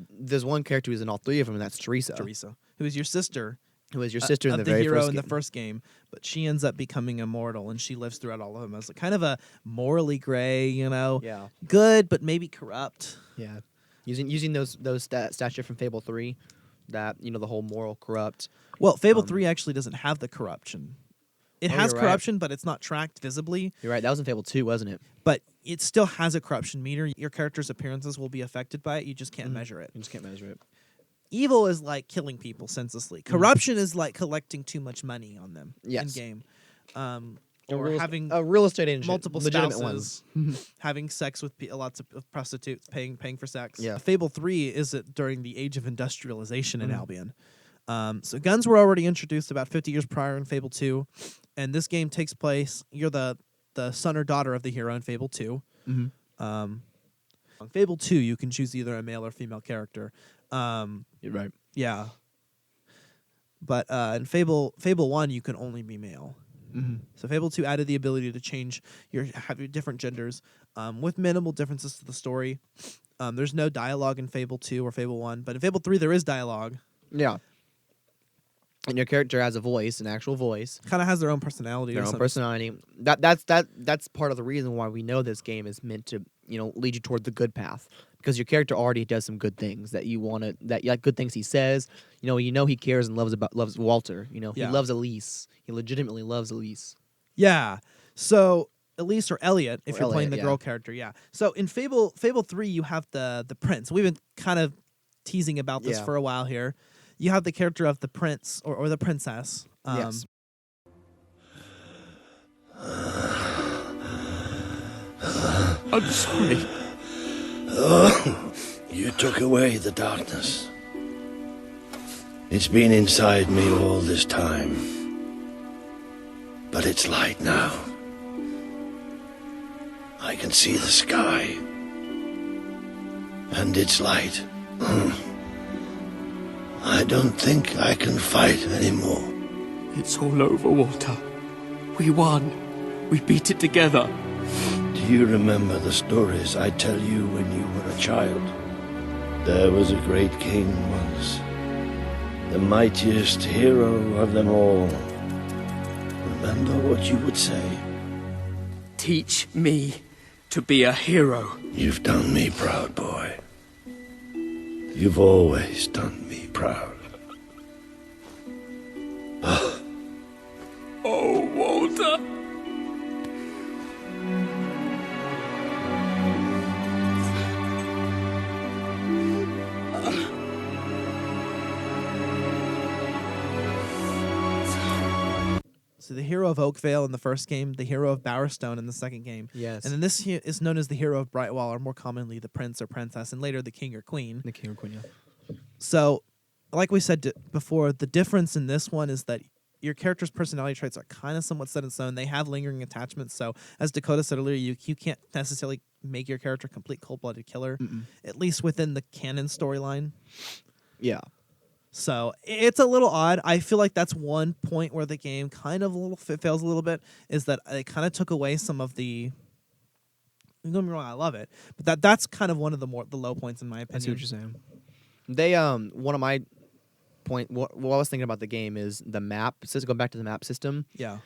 There's one character who's in all three of them, and that's Teresa. Teresa, who is your sister, Who is your sister in of the the very hero first in game. the first game, but she ends up becoming immortal, and she lives throughout all of them as kind of a morally gray, you know, Yeah. good but maybe corrupt. Yeah. Using those statue from Fable 3, that, you know, the whole moral corrupt. Well, Fable 3 actually doesn't have the corruption. It has you're right. corruption, but it's not tracked visibly. You're right. That was in Fable 2, wasn't it? But it still has a corruption meter. Your character's appearances will be affected by it. You just can't measure it. You just can't measure it. Evil is like killing people senselessly. Corruption is like collecting too much money on them Yes. in game. A Or real, having a real estate agent. multiple legitimate spouses, ones. having sex with lots of prostitutes, paying for sex. Yeah. Fable 3 is it during the age of industrialization in Albion. So guns were already introduced about 50 years prior in Fable 2, and this game takes place. You're the son or daughter of the hero in Fable 2. On Fable 2, you can choose either a male or female character. You're right. Yeah. But in Fable 1, you can only be male. So Fable 2 added the ability to have your different genders with minimal differences to the story. There's no dialogue in Fable 2 or Fable 1, but in Fable 3 there is dialogue. Yeah. And your character has a voice, an actual voice. Kind of has their own personality. Their or own something. personality. That's part of the reason why we know this game is meant to, you know, lead you toward the good path, because your character already does some good things that you want to, that you like, good things he says. You know he cares and loves Walter. You know, he Yeah. loves Elise. He legitimately loves Elise. Yeah. So Elise or Elliot, if Or you're playing Elliot, the yeah. girl character, yeah. So in Fable 3, you have the prince. We've been kind of teasing about this Yeah. for a while here. You have the character of the prince or the princess. Yes. I'm sorry. You took away the darkness. It's been inside me all this time. But it's light now. I can see the sky. And it's light. I don't think I can fight anymore. It's all over, Walter. We won. We beat it together. Do you remember the stories I tell you when you were a child? There was a great king once, the mightiest hero of them all. Remember what you would say? Teach me to be a hero. You've done me proud, boy. You've always done me proud. Oh, Walter. So the hero of Oakvale in the first game, the hero of Bowerstone in the second game. Yes. And then this is known as the hero of Brightwall, or more commonly the prince or princess, and later the king or queen. The king or queen. Yeah. So, like we said before, the difference in this one is that your character's personality traits are kind of somewhat set in stone. They have lingering attachments. So, as Dakota said earlier, you can't necessarily make your character a complete cold-blooded killer, at least within the canon storyline. Yeah. So it's a little odd. I feel like that's one point where the game kind of fails a little bit, is that it kind of took away some of the. Don't get me wrong, I love it, but that's kind of one of the low points in my opinion. I see what you're saying. They one of my point. What I was thinking about the game is the map. So going back to the map system. Yeah.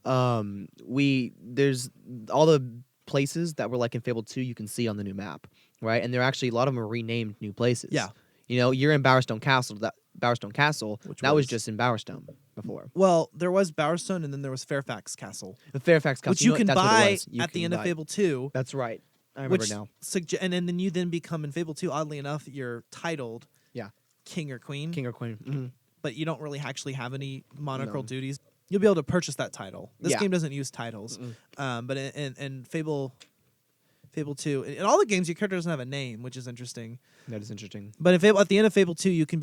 There's all the places that were like in Fable 2 you can see on the new map, right? And there are actually a lot of them are renamed new places. Yeah. You know, you're in Bowerstone Castle. Which was was just in Bowerstone before. Well, there was Bowerstone, and then there was Fairfax Castle, The Fairfax Castle, which you can that's what it buy was. You at the can end of buy- Fable 2. That's right. I remember Which now. and then you then become in Fable 2. Oddly enough, you're titled King or Queen, King or Queen. Mm-hmm. but you don't really actually have any monarchical No. duties. You'll be able to purchase that title. This Yeah. game doesn't use titles, but in Fable 2, in all the games, your character doesn't have a name, which is interesting. That is interesting. But at the end of Fable 2, you can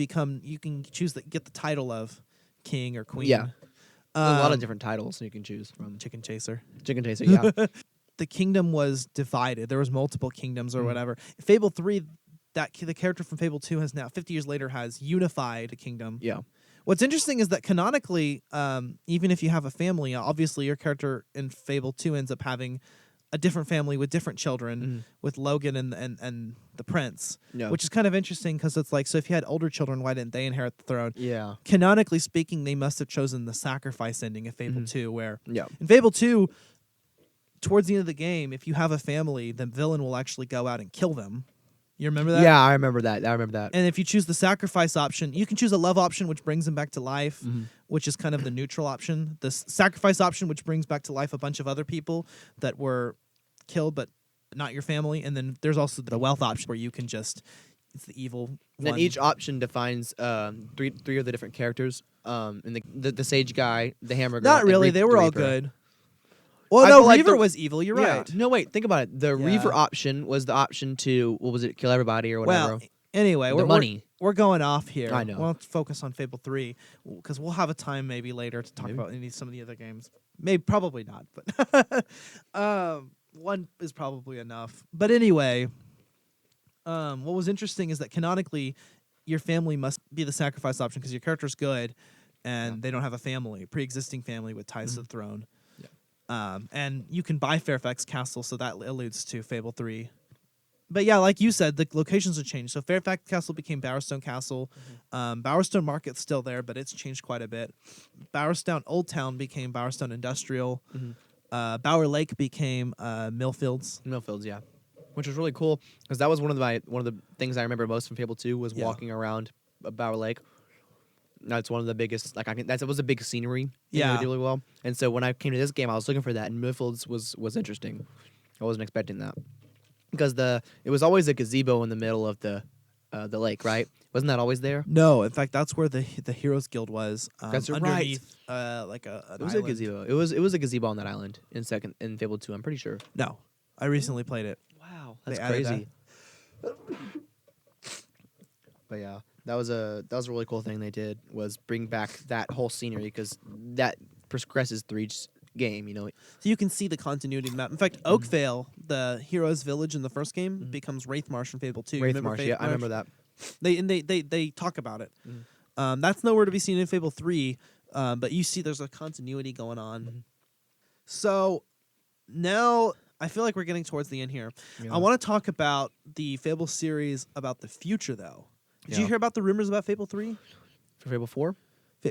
choose get the title of King or Queen. Yeah. There's a lot of Um, different titles you can choose from. Chicken Chaser. Chicken Chaser, yeah. The kingdom was divided. There was multiple kingdoms or whatever. Fable 3, the character from Fable 2 has now 50 years later has unified a kingdom. Yeah. What's interesting is that canonically, even if you have a family, obviously your character in Fable 2 ends up having a different family with different children, with Logan and the prince, Yeah. which is kind of interesting because it's like, so if you had older children, why didn't they inherit the throne? Yeah. Canonically speaking, they must have chosen the sacrifice ending of Fable 2, where Yeah. in Fable 2, towards the end of the game, if you have a family, the villain will actually go out and kill them. You remember that? Yeah, I remember that. And if you choose the sacrifice option, you can choose a love option, which brings him back to life, which is kind of the neutral option. The sacrifice option, which brings back to life a bunch of other people that were killed, but not your family. And then there's also the wealth option, where you can just, it's the evil Then one. each option defines three of the different characters. And the sage guy, the hammer girl. Not and really. Reap- They the were all Reaper. good. Well, I no, feel like Reaver the- was evil. You're Yeah. right. No, wait. Think about it. The Yeah. Reaver option was the option to, what was it, kill everybody or whatever. Well, anyway, The money. We're going off here. I know. We'll focus on Fable 3 because we'll have a time maybe later to talk about some of the other games. Maybe, probably not, but one is probably enough. But anyway, what was interesting is that canonically, your family must be the sacrifice option because your character's good, and they don't have a family, pre-existing family with ties to the throne. And you can buy Fairfax Castle, so that alludes to Fable 3. But yeah, like you said, the locations have changed. So Fairfax Castle became Bowerstone Castle. Bowerstone Market's still there, but it's changed quite a bit. Bowerstone Old Town became Bowerstone Industrial. Bower Lake became Millfields. Millfields, yeah. Which was really cool because that was one of the things I remember most from Fable 2 was Yeah. walking around Bower Lake. That's one of the biggest. That was a big scenery. Yeah. They did really well. And so when I came to this game, I was looking for that, and Millfields was interesting. I wasn't expecting that because it was always a gazebo in the middle of the lake, right? Wasn't that always there? No, in fact, that's where the Heroes Guild was. That's right. Underneath, like an It was island. a gazebo. It was a gazebo on that island in Fable 2. I'm pretty sure. No, I recently played it. Wow, They that's added crazy. But yeah, that was a really cool thing they did was bring back that whole scenery because that progresses through each game. You know, So you can see the continuity in the map. In fact, Oakvale, the heroes' village in the first game, becomes Wraithmarsh from Fable 2. Wraith Remember Marsh. Yeah, I remember that. They talk about it. That's nowhere to be seen in Fable 3, but you see there's a continuity going on. So now I feel like we're getting towards the end here. Yeah. I want to talk about the Fable series about the future, though. Did you Yeah. hear about the rumors about Fable 3? For Fable 4.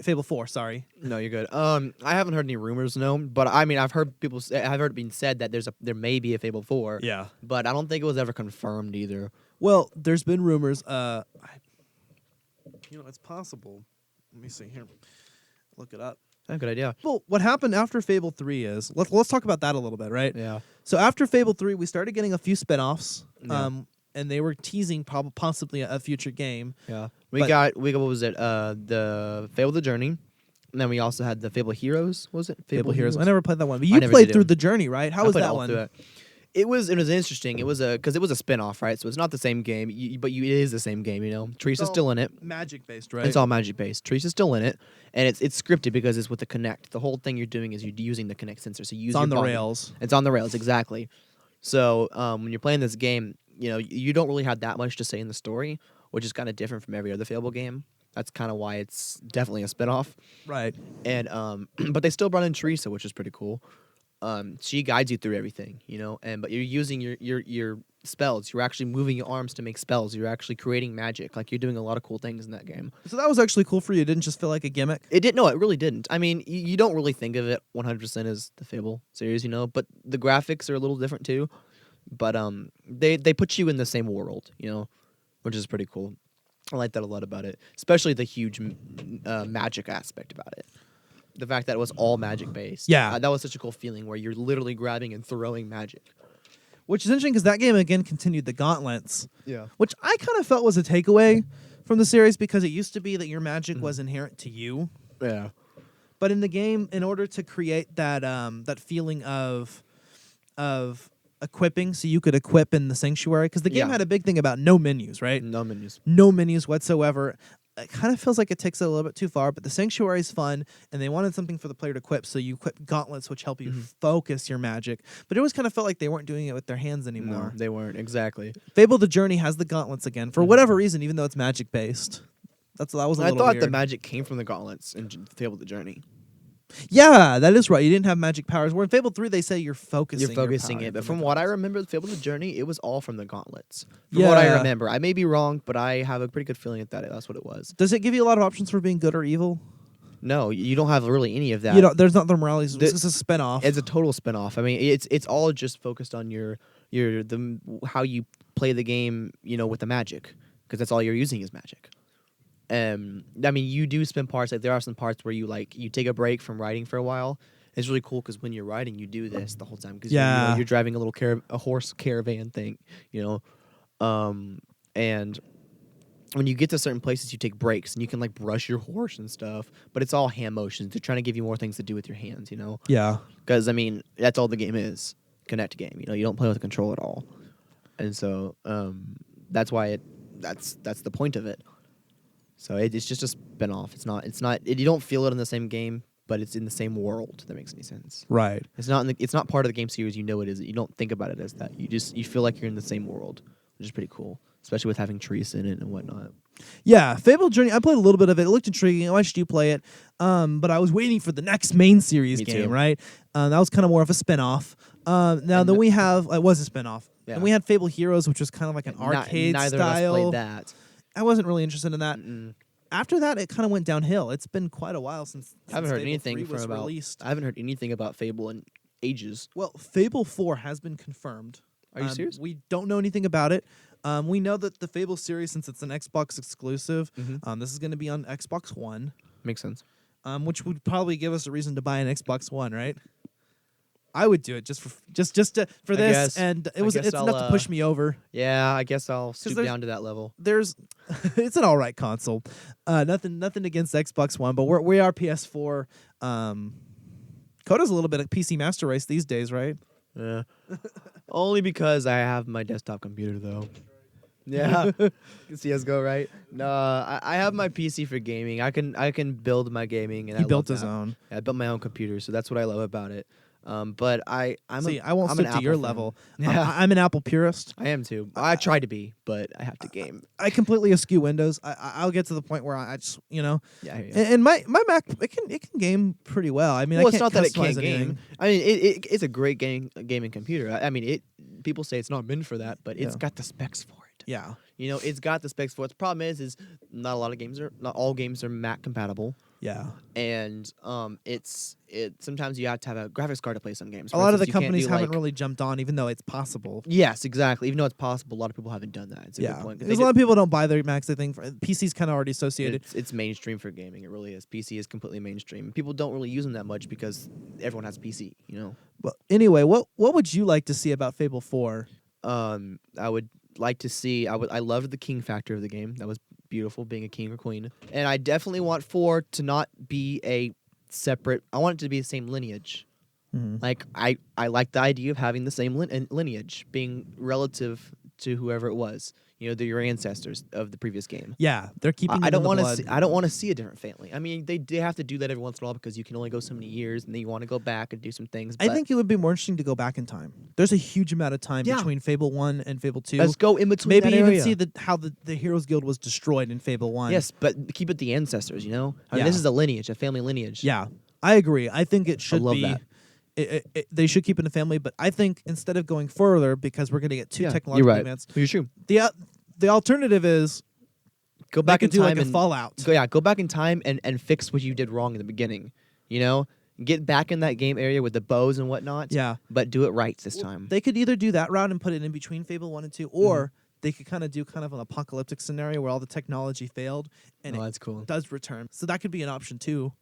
Fable 4, sorry. No, you're good. I haven't heard any rumors, no, but I mean, I've heard it being said that there may be a Fable 4. Yeah. But I don't think it was ever confirmed either. Well, there's been rumors. It's possible. Let me see here. Look it up. That's a good idea. Well, what happened after Fable 3 is let's talk about that a little bit, right? Yeah. So after Fable 3, we started getting a few spin-offs, Yeah. and they were teasing possibly a future game. Yeah. But- We got what was it? The Fable the Journey. And then we also had the Fable Heroes. Was it Fable Heroes. I Heroes? never played that one, but I you never played did through either. the journey, right? How I was played that all one? through it. It was interesting. It was because it was a spin-off, right? So it's not the same game, it is the same game. You know, Teresa's still in it. Magic based, right? It's all magic based. Teresa's still in it, and it's scripted because it's with the Kinect. The whole thing you're doing is you're using the Kinect sensor. So you use It's on your the body. rails. It's on the rails, exactly. So when you're playing this game, you know you don't really have that much to say in the story, which is kind of different from every other Fable game. That's kind of why it's definitely a spinoff. Right. And but they still brought in Teresa, which is pretty cool. She guides you through everything, you know, but you're using your spells. You're actually moving your arms to make spells. You're actually creating magic. Like you're doing a lot of cool things in that game. So that was actually cool for you. It didn't just feel like a gimmick. It didn't. No, it really didn't. I mean, you don't really think of it 100% as the Fable series, you know, but the graphics are a little different too. But they put you in the same world, you know, which is pretty cool. I like that a lot about it, especially the huge magic aspect about it. The fact that it was all magic based. Yeah. That was such a cool feeling where you're literally grabbing and throwing magic. Which is interesting because that game again continued the gauntlets. Yeah. Which I kind of felt was a takeaway from the series because it used to be that your magic was inherent to you. Yeah. But in the game, in order to create that that feeling of equipping, so you could equip in the sanctuary, because the game Yeah. had a big thing about no menus, right? No menus. No menus whatsoever. It kind of feels like it takes it a little bit too far, but the sanctuary is fun, and they wanted something for the player to equip, so you equip gauntlets, which help you focus your magic. But it always kind of felt like they weren't doing it with their hands anymore. No, they weren't. Exactly. Fable the Journey has the gauntlets again, for whatever reason, even though it's magic based. That was a I little thought weird. the magic came from the gauntlets in Fable the Journey. Yeah, that is right. You didn't have magic powers. Where in Fable 3, they say you're focusing. You're focusing your it, but power from into what I gauntlets. remember, the Fable the Journey, it was all from the gauntlets. From what I Yeah. remember, I may be wrong, but I have a pretty good feeling that that's what it was. Does it give you a lot of options for being good or evil? No, you don't have really any of that. You know, there's not the moralities. The- It's a spinoff. It's a total spinoff. I mean, it's all just focused on how you play the game, you know, with the magic, because that's all you're using is magic. I mean, you do spend parts, like there are some parts where you take a break from riding for a while. It's really cool because when you're riding, you do this the whole time because Yeah. you're driving a little a horse caravan thing, you know, and when you get to certain places, you take breaks and you can like brush your horse and stuff. But it's all hand motions. They're trying to give you more things to do with your hands, you know. yeah. Because I mean, that's all the game is. Connect game. You know, you don't play with a control at all, and so that's why that's the point of it. So it's just a spin-off. It's not. You don't feel it in the same game, but it's in the same world. If that makes any sense. Right. It's not. It's not part of the game series. You know it is. You don't think about it as that. You feel like you're in the same world, which is pretty cool, especially with having Teresa in it and whatnot. Yeah, Fable Journey. I played a little bit of it. It looked intriguing. I watched you play it, but I was waiting for the next main series Me game. too. Right. That was kind of more of a spin-off. Then we have it was a spin-off. Yeah. And we had Fable Heroes, which was kind of like an arcade neither style. of us played that. I wasn't really interested in that. Mm-mm. After that, it kind of went downhill. It's been quite a while since I haven't heard Fable anything 3 from was about. released. I haven't heard anything about Fable in ages. Well, Fable 4 has been confirmed. Are you serious? We don't know anything about it. We know that the Fable series, since it's an Xbox exclusive, Mhm. this is going to be on Xbox One, Makes sense. which would probably give us a reason to buy an Xbox One, right? I would do it just for I this, guess. and I it's guess enough to push me over. Yeah, I guess I'll stoop there's- down to that level. There's, it's an all right console. Nothing against Xbox One, but we are PS4. Coda's a little bit of PC Master Race these days, right? Yeah. Only because I have my desktop computer though. Yeah. CS:GO, right? No, I have my PC for gaming. I can build my gaming, and He I built love his that. own. Yeah, I built my own computer, so that's what I love about it. But I won't I'm stoop an to your Apple fan. level. Yeah. I'm an Apple purist. I am too. I try to be, but I have to game. I completely eschew Windows. I'll get to the point where I just, Yeah. I hear ya. and my Mac it can game pretty well. I mean, Well, I it's can't not that it customize can't game. anything. I mean, it's a great gaming computer. I mean, people say it's not meant for that, but it's Yeah. got the specs for it. Yeah. You know, it's got the specs for it. The problem is not all games are Mac compatible, Yeah. and sometimes you have to have a graphics card to play some games. A For lot of the instance, you can't companies do, haven't like- really jumped on, even though it's possible. Yes, exactly. Even though it's possible, a lot of people haven't done that. It's a good point. 'Cause Because they a lot of people don't buy their Macs. They think PC's kind of already associated. it's mainstream for gaming. It really is. PC is completely mainstream. People don't really use them that much because everyone has a PC. You know. But anyway, what would you like to see about Fable 4? I would like to see. I loved the king factor of the game. That was beautiful, being a king or queen. And I definitely want 4 to not be a separate. I want it to be the same lineage. Mhm. Like I like the idea of having the same lineage, being relative to whoever it was. You know, your ancestors of the previous game. Yeah, they're keeping. I it don't in the want to. blood. I don't want to see a different family. I mean, they have to do that every once in a while because you can only go so many years, and then you want to go back and do some things. I but think it would be more interesting to go back in time. There's a huge amount of time Yeah. between Fable 1 and Fable 2. let's go in between. Maybe that even area. see how the Heroes Guild was destroyed in Fable 1. Yes, but keep it the ancestors. You know, I mean, this Yeah. is a lineage, a family lineage. Yeah, I agree. I think it should love be. that. They should keep it in a family, but I think instead of going further, because we're going to get too Yeah, technologically you're right. advanced, You're true. the alternative is Go they back in could do time like a and Fallout. go back in time and fix what you did wrong in the beginning. You know, get back in that game area with the bows and whatnot. Yeah. but do it right this time. They could either do that route and put it in between Fable 1 and 2, or they could kind of do kind of an apocalyptic scenario where all the technology failed and Oh, it that's cool. does return. So that could be an option too.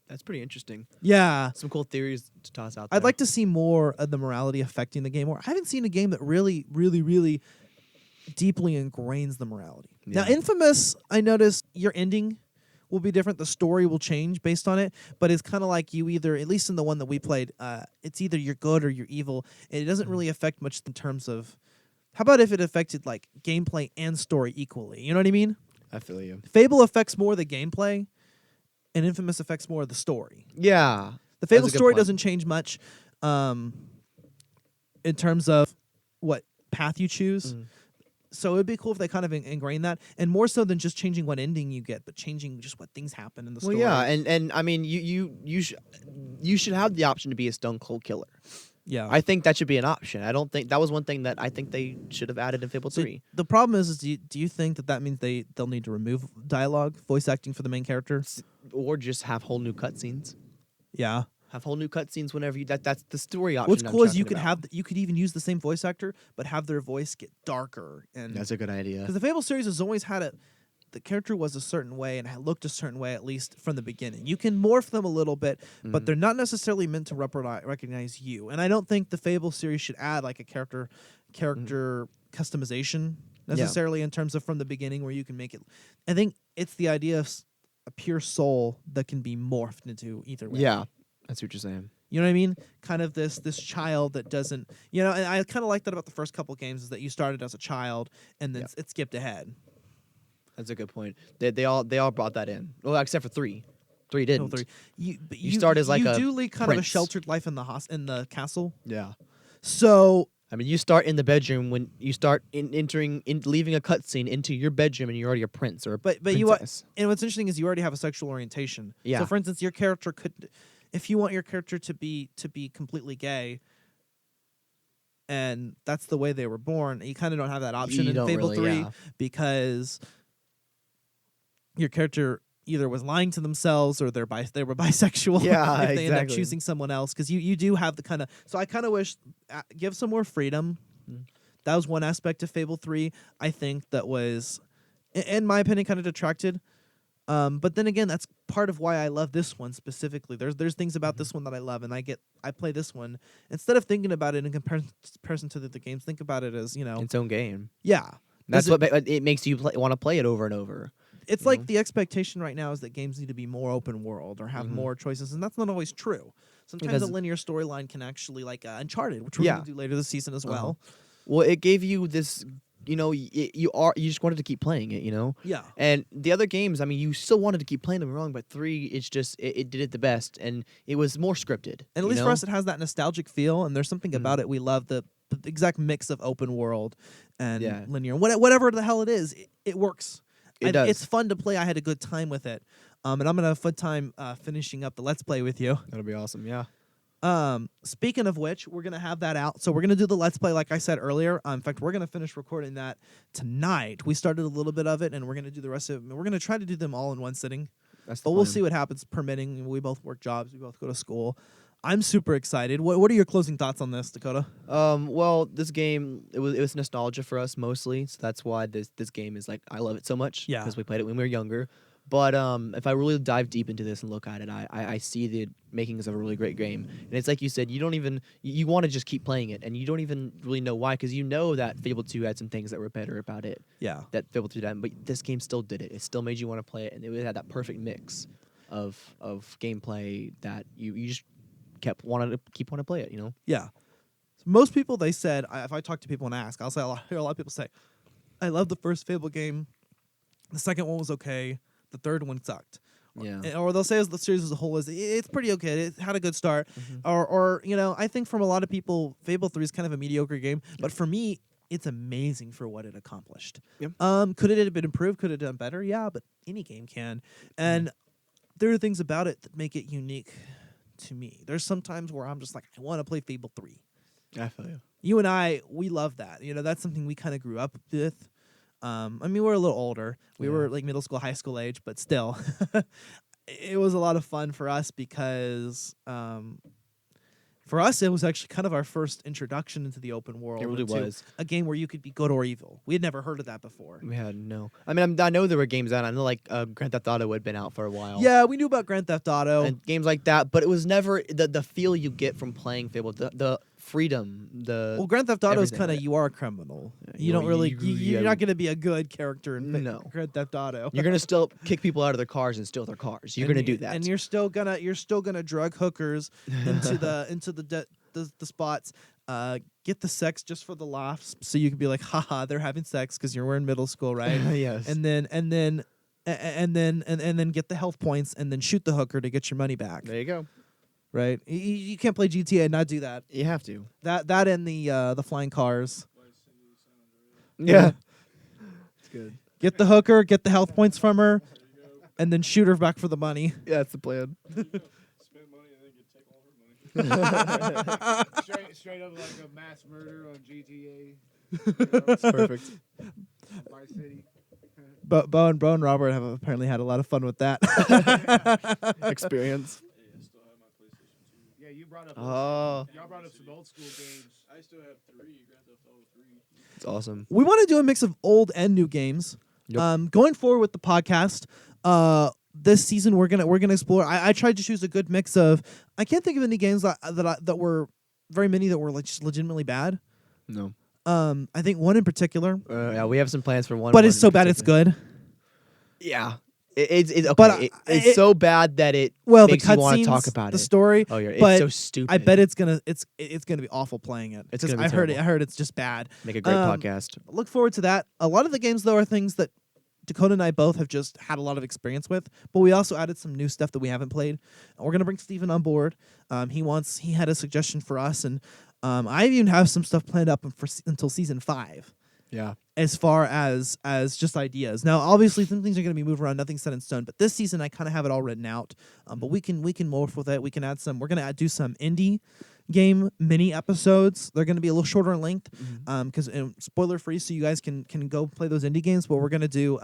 That's pretty interesting. Yeah. Some cool theories to toss out there. I'd like to see more of the morality affecting the game. Or I haven't seen a game that really, really, really deeply ingrains the morality. Now, Yeah. Infamous, I noticed your ending will be different. The story will change based on it, but it's kind of like you either, at least in the one that we played, it's either you're good or you're evil. And it doesn't really affect much in terms of. How about if it affected like gameplay and story equally? You know what I mean? I feel you. Fable affects more the gameplay, and Infamous affects more the story. Yeah. The Fable That's a good story point. doesn't change much in terms of what path you choose. So it would be cool if they kind of ingrain that, and more so than just changing what ending you get, but changing just what things happen in the Well, story. yeah, and I mean, you should have the option to be a stone cold killer. yeah. I think that should be an option. I don't think that was one thing that I think they should have added in Fable So 3. the problem is do you think that means they'll need to remove dialogue, voice acting for the main character? Or just have whole new cutscenes. Yeah. Have whole new cutscenes whenever you. That's the story option. What's I'm cool is you talking could about. you could even use the same voice actor, but have their voice get darker. And That's a good idea. because the Fable series has always had the character was a certain way and looked a certain way, at least from the beginning. You can morph them a little bit, but they're not necessarily meant to recognize you. And I don't think the Fable series should add like a character customization necessarily in terms of from the beginning where you can make it. I think it's the idea of a pure soul that can be morphed into either way. Yeah, that's what you're saying. You know what I mean? Kind of this child that doesn't, and I kind of like that about the first couple games is that you started as a child and then it skipped ahead. That's a good point. They all brought that in. Well, except for 3. 3 didn't. No, 3. You start as like you a do lead kind of a prince. sheltered life in the castle. Yeah. So I mean, you start in the bedroom when you start leaving a cutscene into your bedroom, and you're already a prince or a but princess. and what's interesting is you already have a sexual orientation. Yeah. So for instance, your character could, if you want your character to be completely gay, and that's the way they were born, you kind of don't have that option You in don't Fable really, 3 yeah. because your character either was lying to themselves or they were bisexual. Yeah, if they end up exactly. choosing someone else, because you do have the kind of. So I kind of wish give some more freedom. That was one aspect of Fable 3. I think that was, in my opinion, kind of detracted. But then again, that's part of why I love this one specifically. There's things about this one that I love, and I play this one instead of thinking about it in comparison to the games. Think about it as its own game. yeah. That's Does what it makes you want to play it over and over. It's like the expectation right now is that games need to be more open world or have more choices, and that's not always true. Sometimes Because- a linear storyline can actually, like Uncharted, which we're Yeah. going to do later this season as well. Well, it gave you this. You just wanted to keep playing it. Yeah. And the other games, I mean, you still wanted to keep playing them wrong, but 3, it's just it did it the best, and it was more scripted. And at least for us, it has that nostalgic feel, and there's something about it we love the exact mix of open world and linear, whatever the hell it is, it works. It does. It's fun to play. I had a good time with it, and I'm gonna have a fun time finishing up the Let's Play with you. That'll be awesome. Yeah. Speaking of which, we're gonna have that out. So we're gonna do the Let's Play, like I said earlier. In fact, we're gonna finish recording that tonight. We started a little bit of it, and we're gonna do the rest of it. We're gonna try to do them all in one sitting. That's the But we'll plan. see what happens, permitting. We both work jobs. We both go to school. I'm super excited. What are your closing thoughts on this, Dakota? Well, this game it was nostalgia for us mostly, so that's why this game is like I love it so much. Yeah. because we played it when we were younger. But if I really dive deep into this and look at it, I see the makings of a really great game. And it's like you said, you don't even you want to just keep playing it, and you don't even really know why, because you know that Fable 2 had some things that were better about it. Yeah. That Fable 2 didn't, but this game still did it. It still made you want to play it, and it had that perfect mix. of gameplay that you just keep wanting to play it. You know. Yeah. Most people, they said, if I talk to people and ask, I'll say hear a lot of people say, I love the first Fable game. The second one was okay. The third one sucked. Yeah. Or they'll say as the series as a whole it's pretty okay. It had a good start. Or I think from a lot of people, Fable 3 is kind of a mediocre game. But for me, it's amazing for what it accomplished. Yep. Could it have been improved? Could it have done better? Yeah, but any game can. And there are things about it that make it unique to me. There's some times where I'm just like, I want to play Fable 3. I feel you. You and I, we love that. That's something we kind of grew up with. We're a little older. We were like middle school, high school age, but still, it was a lot of fun for us because for us, it was actually kind of our first introduction into the open world. It really was. A game where you could be good or evil. We had never heard of that before. We had no. I mean, I know there were games out. I know like Grand Theft Auto had been out for a while. Yeah, we knew about Grand Theft Auto. And games like that, but it was never the feel you get from playing Fable, the freedom, Well, Grand Theft Auto is everything kind of of it. you are a criminal. Yeah, You don't really. You're yeah. not going to be a good character in No. Grand Theft Auto. You're gonna still kick people out of their cars and steal their cars. You're gonna do that. and you're still gonna drug hookers into the spots. Get the sex just for the laughs, so you can be like, haha, they're having sex because you're in middle school, right? Yes. And then get the health points and then shoot the hooker to get your money back. There you go. Right? You can't play GTA and not do that. You have to. That and the flying cars. Yeah. It's good. Get the hooker, get the health points from her, and then shoot her back for the money. Yeah, that's the plan. Spend money and then take all her money. straight up like a mass murder on GTA. That's perfect. Vice City. But Bo and Robert have apparently had a lot of fun with that. Experience. Yeah, you brought up. Oh. Y'all brought up some old school games. I still have 3. Grand Theft Auto 3. It's awesome. We want to do a mix of old and new games. Yep. Going forward with the podcast, this season we're gonna explore. I tried to choose a good mix of. I can't think of any games that were very many that were like just legitimately bad. No. I think one in particular, Yeah, we have some plans for one. but it's so bad it's good. Yeah. It's okay. But it's so bad that it Well, makes the you want to cutscenes, talk about the it. story. Oh, yeah. It's but so stupid. I bet it's gonna be awful playing it. It's 'Cause gonna be I heard terrible. I heard it's just bad. Make a great podcast. Look forward to that. A lot of the games though are things that Dakota and I both have just had a lot of experience with, but we also added some new stuff that we haven't played. We're gonna bring Steven on board. He had a suggestion for us, and I even have some stuff planned up until season 5. Yeah. As far as just ideas. Now, obviously, some things are going to be moved around. Nothing's set in stone. But this season, I kind of have it all written out. But we can morph with it. We can add some. We're going to do some indie game mini episodes. They're going to be a little shorter in length. Because spoiler free, so you guys can go play those indie games. But we're going to do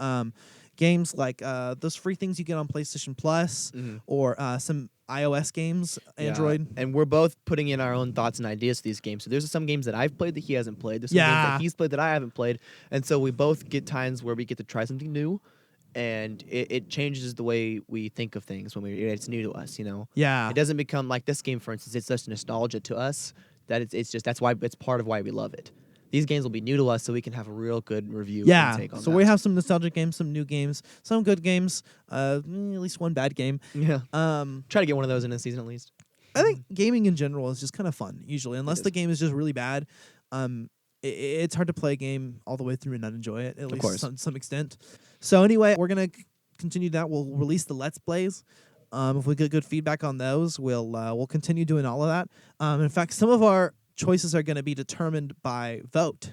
games like those free things you get on PlayStation Plus, or some iOS games, Android. Yeah. And we're both putting in our own thoughts and ideas to these games. So there's some games that I've played that he hasn't played. There's some games that he's played that I haven't played. And so we both get times where we get to try something new, and it changes the way we think of things when it's new to us, you know? Yeah. It doesn't become like this game, for instance. It's just nostalgia to us that it's just that's why it's part of why we love it. These games will be new to us, so we can have a real good review. Yeah, and take on so that. we have some nostalgic games, some new games, some good games, at least one bad game. Yeah. Try to get one of those in a season at least. I think gaming in general is just kind of fun, usually, unless is. the game is just really bad. It's hard to play a game all the way through and not enjoy it, at least to some extent. So anyway, we're going to continue that. We'll release the Let's Plays. If we get good feedback on those, we'll continue doing all of that. In fact, some of our choices are going to be determined by vote.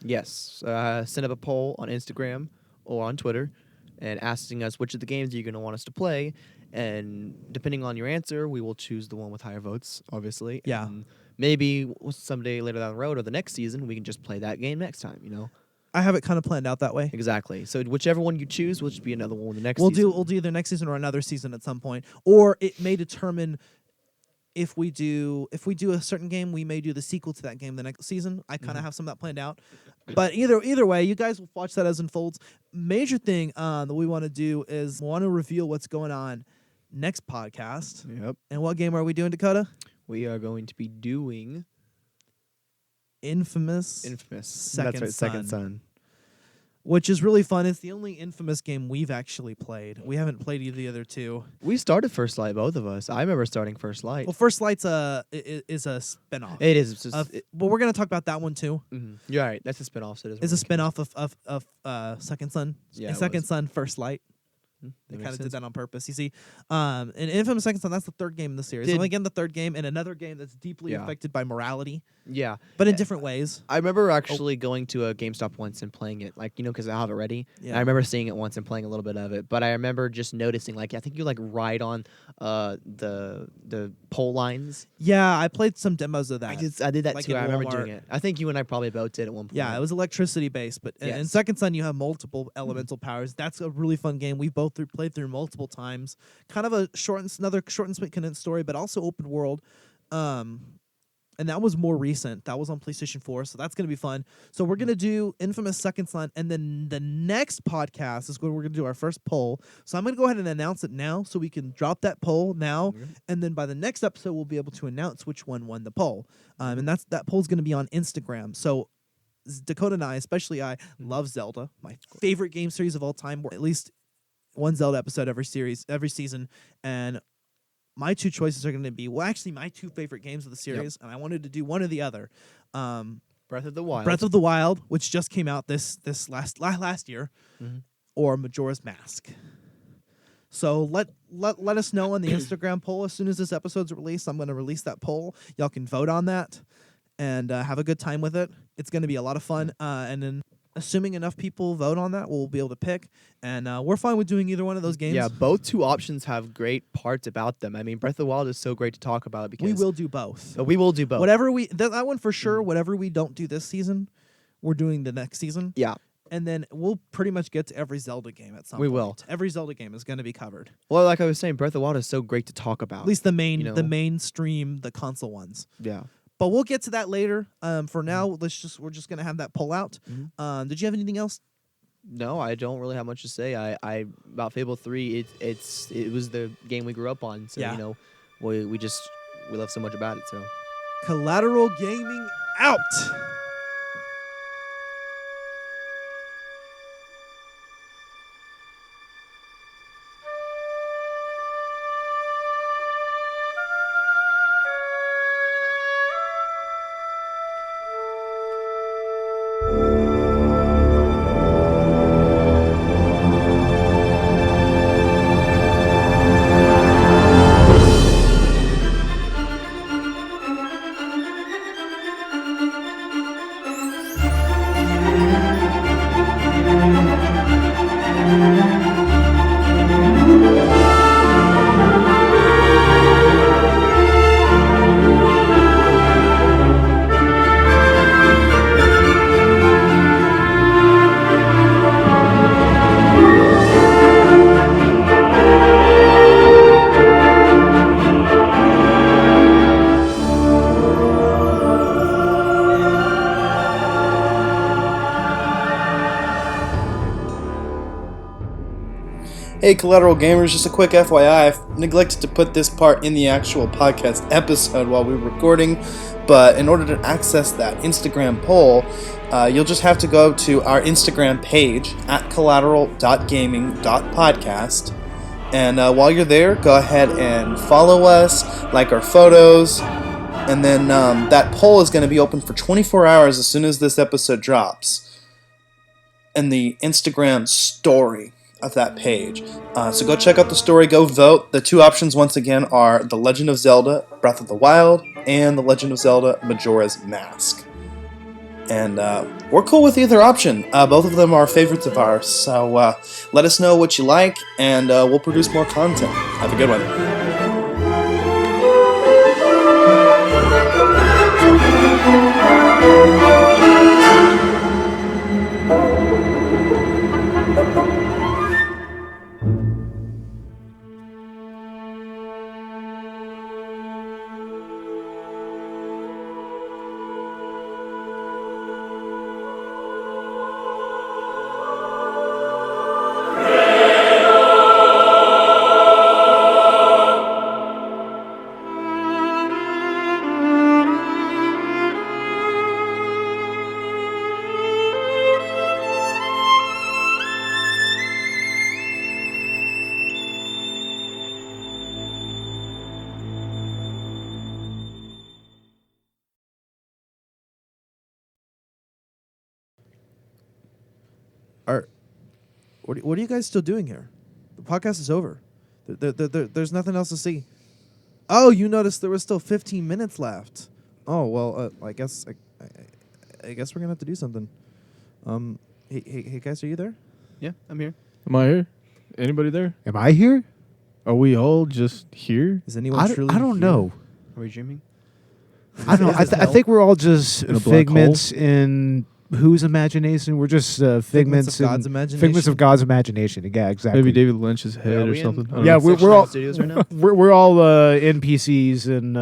Yes. Send up a poll on Instagram or on Twitter and asking us which of the games you're going to want us to play. And depending on your answer, we will choose the one with higher votes, obviously. Yeah. And maybe someday later down the road or the next season, we can just play that game next time, you know? I have it kind of planned out that way. Exactly. So whichever one you choose will just be another one the next season. We'll do either next season or another season at some point. Or it may determine if we do a certain game, we may do the sequel to that game the next season. I kind of have some of that planned out. But either way, you guys will watch that as it unfolds. Major thing that we want to do is want to reveal what's going on next podcast. Yep. And what game are we doing, Dakota? We are going to be doing Infamous. Second Second Son. which is really fun. It's the only Infamous game we've actually played. We haven't played either of the other two. We started First Light, both of us. I remember starting First Light. Well, First Light's is a spinoff. It is. It's just, But we're gonna talk about that one too. You're right. That's a spinoff. So It's a spinoff of Second Son. Yeah, it Second was. Son, First Light. They kind of did that on purpose. You see, in Infamous Second Son, that's the third game in the series. Did- Only again the third game, and another game that's deeply Yeah. affected by morality, Yeah. but in different ways. I remember actually going to a GameStop once and playing it, like, because I have it ready. Yeah. And I remember seeing it once and playing a little bit of it. But I remember just noticing, like, I think you, like, ride on the pole lines. Yeah, I played some demos of that. I did that Like too. in I remember Walmart. doing it. I think you and I probably both did at one point. Yeah, it was electricity based, but in Yes. Second Son you have multiple elemental powers. That's a really fun game. We both played through multiple times. Kind of another short and sweet condensed story, but also open world. And that was more recent. That was on PlayStation 4, so that's gonna be fun. So we're gonna do Infamous Second Son, and then the next podcast is when we're gonna do our first poll. So I'm gonna go ahead and announce it now, so we can drop that poll now, and then by the next episode we'll be able to announce which one won the poll. And that poll's gonna be on Instagram. So Dakota and I, especially I, love Zelda, my favorite game series of all time. At least one Zelda episode every season, and my two choices are going to be my two favorite games of the series, and I wanted to do one or the other. Breath of the Wild. Breath of the Wild, which just came out this last year, or Majora's Mask. So let us know on the Instagram poll as soon as this episode's released. I'm going to release that poll. Y'all can vote on that and have a good time with it. It's going to be a lot of fun, and then assuming enough people vote on that, we'll be able to pick. And we're fine with doing either one of those games. Yeah, both two options have great parts about them. I mean, Breath of the Wild is so great to talk about because we will do both. We will do both. Whatever that one for sure. Whatever we don't do this season, we're doing the next season. Yeah. And then we'll pretty much get to every Zelda game at some point. We will. Every Zelda game is going to be covered. Well, like I was saying, Breath of the Wild is so great to talk about. At least the main, you know? the mainstream, the console ones. Yeah. But we'll get to that later. For now, we're just gonna have that pull out. Did you have anything else? No, I don't really have much to say. I about Fable 3. It was the game we grew up on. So Yeah. you know, we love so much about it. So Collateral Gaming out. Hey, Collateral Gamers, just a quick FYI, I've neglected to put this part in the actual podcast episode while we were recording, but in order to access that Instagram poll, you'll just have to go to our Instagram page at collateral.gaming.podcast, and while you're there, go ahead and follow us, like our photos, and then that poll is going to be open for 24 hours as soon as this episode drops, and the Instagram story of that page. So go check out the story, go vote. The two options once again are The Legend of Zelda Breath of the Wild and The Legend of Zelda Majora's Mask. And we're cool with either option. Both of them are favorites of ours. So let us know what you like and we'll produce more content. Have a good one. What are you guys still doing here? The podcast is over. There's nothing else to see. Oh, you noticed there was still 15 minutes left. Oh well, I guess we're gonna have to do something. Hey guys, are you there? Yeah, I'm here. Am I here? Anybody there? Am I here? Are we all just here? Is anyone truly? I don't here? know. Are we dreaming? I don't know. I think we're all just In a black figments in whose imagination? We're just figments of God's in- imagination. Figments of God's imagination. Yeah, exactly. Maybe David Lynch's head Are or we in- something. I don't Yeah, know. we're all Studios right now. we're all NPCs in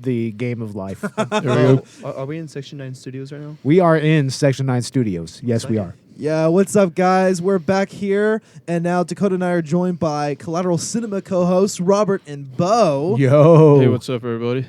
the game of life. There we go. Are we in Section 9 Studios right now? We are in Section 9 Studios. Yes, we are. Yeah, what's up, guys? We're back here, and now Dakota and I are joined by Collateral Cinema co-hosts Robert and Bo. Yo. Hey, what's up, everybody?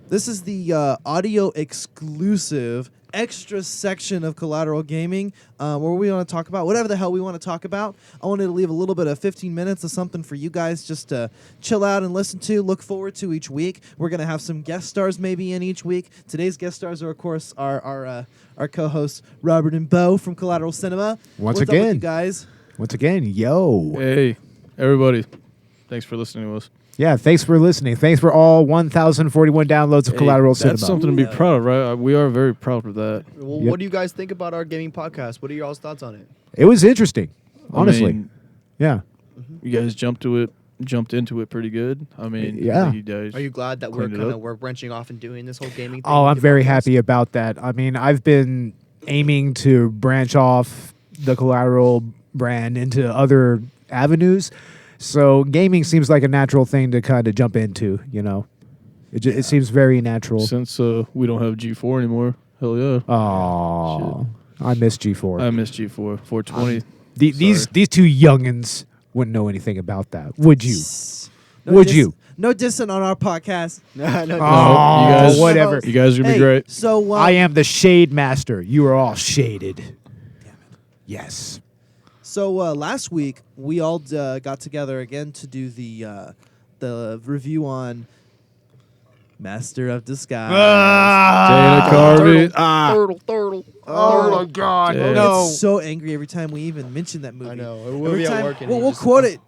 This is the audio exclusive extra section of Collateral Gaming where we want to talk about whatever the hell we want to talk about. I wanted to leave a little bit of 15 minutes of something for you guys just to chill out and listen to, look forward to each week. We're going to have some guest stars maybe in each week. Today's guest stars are, of course, our co-hosts Robert and Bo from Collateral Cinema. Once What's up with again. you guys? Once again, yo. Hey, everybody. Thanks for listening to us. Yeah, thanks for listening. Thanks for all 1,041 downloads of Hey, Collateral Cinema. That's something to be proud of, right? We are very proud of that. Well, Yep. what do you guys think about our gaming podcast? What are your all's thoughts on it? It was interesting, honestly. I mean, Yeah. you guys jumped into it pretty good. I mean, Yeah. You guys Are you glad that we're cleaned it up. we're branching off and doing this whole gaming thing? Oh, I'm with the very podcast? happy about that. I mean, I've been aiming to branch off the Collateral brand into other avenues. So gaming seems like a natural thing to kind of jump into, you know. It seems very natural. Since we don't have G4 anymore, hell yeah. Oh, I miss G4. I miss G4. 420. These two youngins wouldn't know anything about that, would you? No Would you? No dissing on our podcast. no, Oh, you guys, whatever. You guys are going to be great. So I am the shade master. You are all shaded. Damn it. Yes. So last week we all got together again to do the review on Master of Disguise. Dana Carvey. Turtle. Oh my God! Yeah. I No. get so angry every time we even mention that movie. I know. Every be at time work and we'll quote it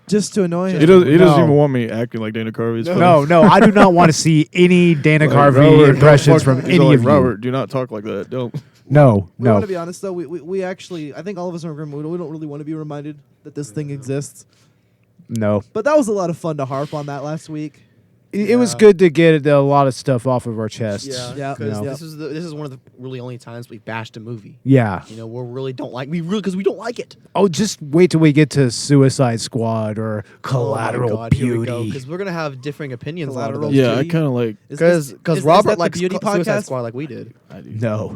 just to annoy him. He doesn't No. even want me acting like Dana Carvey. It's funny. No, I do not want to see any Dana Like, Carvey Robert, don't impressions fuck- from he's any like, of you. Robert, do not talk like that. Don't. No, We want no. to be honest though. We actually, I think all of us are agreement. We don't really want to be reminded that this thing exists. No. But that was a lot of fun to harp on that last week. It was good to get a lot of stuff off of our chests. Yeah. Because You know. this is one of the really only times we bashed a movie. Yeah. You know, we really don't like because we don't like it. Oh, just wait till we get to Suicide Squad or Collateral Beauty. Because we're gonna have differing opinions. Collateral on Yeah, I Beauty. kind of like. Is Robert that the likes beauty Suicide podcast? Squad like we did. I do. No.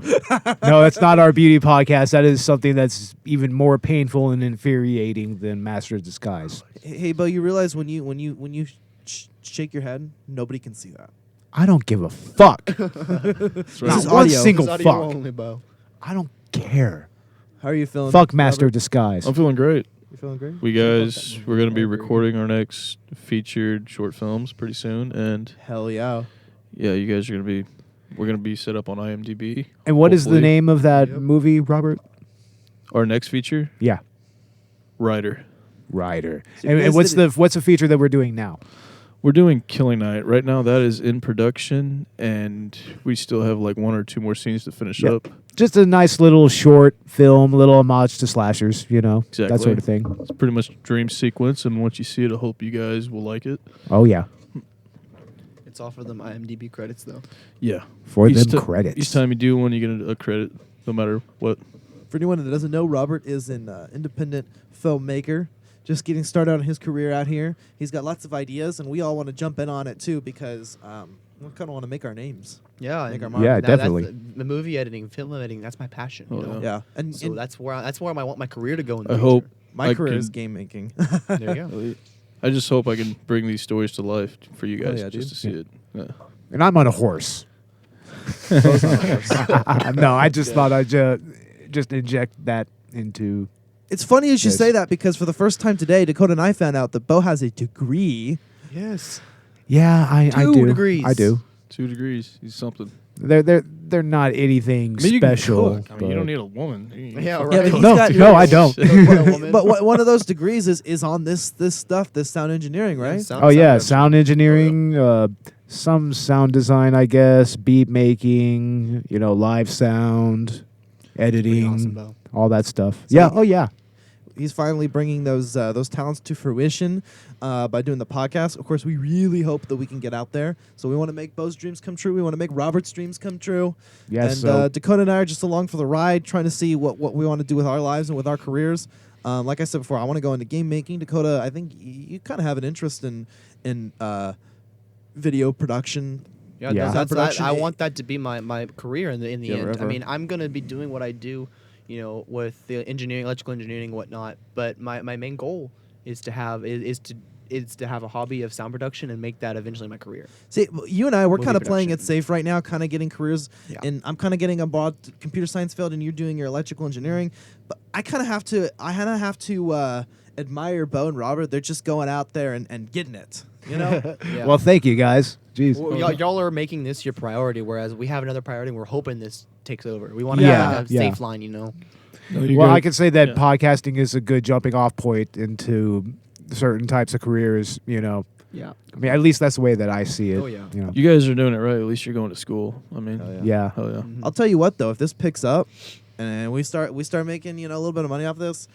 No, that's not our beauty podcast. That is something that's even more painful and infuriating than Master of Disguise. Hey, Bo, you realize when you shake your head, nobody can see that. I don't give a fuck. That's This right. is Not one audio. single This is audio fuck. only, Bo. I don't care. How are you feeling? Fuck Master of Robert? Disguise. I'm feeling great. You feeling great? We're going to be recording our next featured short films pretty soon, and Hell yeah. yeah, you guys are we're going to be set up on IMDb. And what is the hopefully. name of that Yep. movie, Robert? Our next feature, Yeah. Rider. Rider. So you And guys what's did the feature that we're doing now? We're doing Killing Night right now. That is in production, and we still have like one or two more scenes to finish Yep. up. Just a nice little short film, little homage to slashers, you know, that Exactly. sort of thing. It's pretty much dream sequence, and once you see it, I hope you guys will like it. Oh yeah, It's all for them IMDb credits though. Yeah. for Each them ti- credits. Each time you do one, you get a credit, no matter what. For anyone that doesn't know, Robert is an independent filmmaker, just getting started on his career out here. He's got lots of ideas, and we all want to jump in on it too because we kind of want to make our names. Yeah, Make our and mark. Yeah, that's definitely. the movie editing, film editing. That's my passion. You Oh, know? Yeah, and, So and that's where I want my career to go in the I future. hope. my I career can- is game making. There you go. I just hope I can bring these stories to life for you Oh, guys yeah, just dude. to see it. Yeah. And I'm on a horse. No, I just thought I'd just inject that into. It's funny as you Yes. say that because for the first time today, Dakota and I found out that Bo has a degree. Yes. Yeah, I 2 do. degrees. I do. 2 degrees. He's something. They're they're not anything I mean, you can special. cook. I mean, you don't need a woman. You can Yeah, fuck right. a but cook. he's No, got- no, I don't. but one of those degrees is on this stuff, this sound engineering, right? Sound- Oh yeah, production. sound engineering, some sound design, I guess, beat making, live sound, editing, awesome, Bo. all that stuff. So Yeah. he- Oh yeah. He's finally bringing those talents to fruition by doing the podcast. Of course, we really hope that we can get out there. So we want to make Bo's dreams come true. We want to make Robert's dreams come true. Yes. And So Dakota and I are just along for the ride, trying to see what we want to do with our lives and with our careers. Like I said before, I want to go into game making. Dakota, I think you kind of have an interest in video production. Yeah, Yeah. that's Production, I want that to be my career in the Yeah, end. I forever. mean, I'm gonna be doing what I do, with the engineering, electrical engineering, and whatnot. But my main goal is to have a hobby of sound production and make that eventually my career. See, you and I, we're Movie kind of playing it production. safe right now, kind of getting careers. Yeah. And I'm kind of getting a broad computer science field, and you're doing your electrical engineering. But I kind of have to admire Bo and Robert. They're just going out there and getting it. You know? Yeah. well, thank you guys. Jeez. Well, y'all are making this your priority, whereas we have another priority. And we're hoping this takes over. We want to Yeah, have a yeah. safe line, No, you Well, go- I can say that yeah. podcasting is a good jumping off point into certain types of careers. Yeah. I mean, at least that's the way that I see it. Oh, yeah. You You guys are doing it right. At least you're going to school. I mean, yeah. hell yeah. I'll tell you what, though, if this picks up and we start making a little bit of money off this,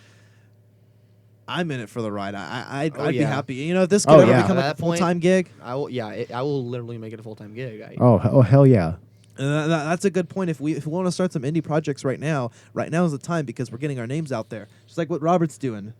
I'm in it for the ride. I'd be yeah. happy. If this could Oh, ever yeah. become At a that point- full-time gig. I will. Yeah, I will literally make it a full-time gig. Oh hell yeah. And that's a good point. If we want to start some indie projects right now is the time, because we're getting our names out there. Just like what Robert's doing.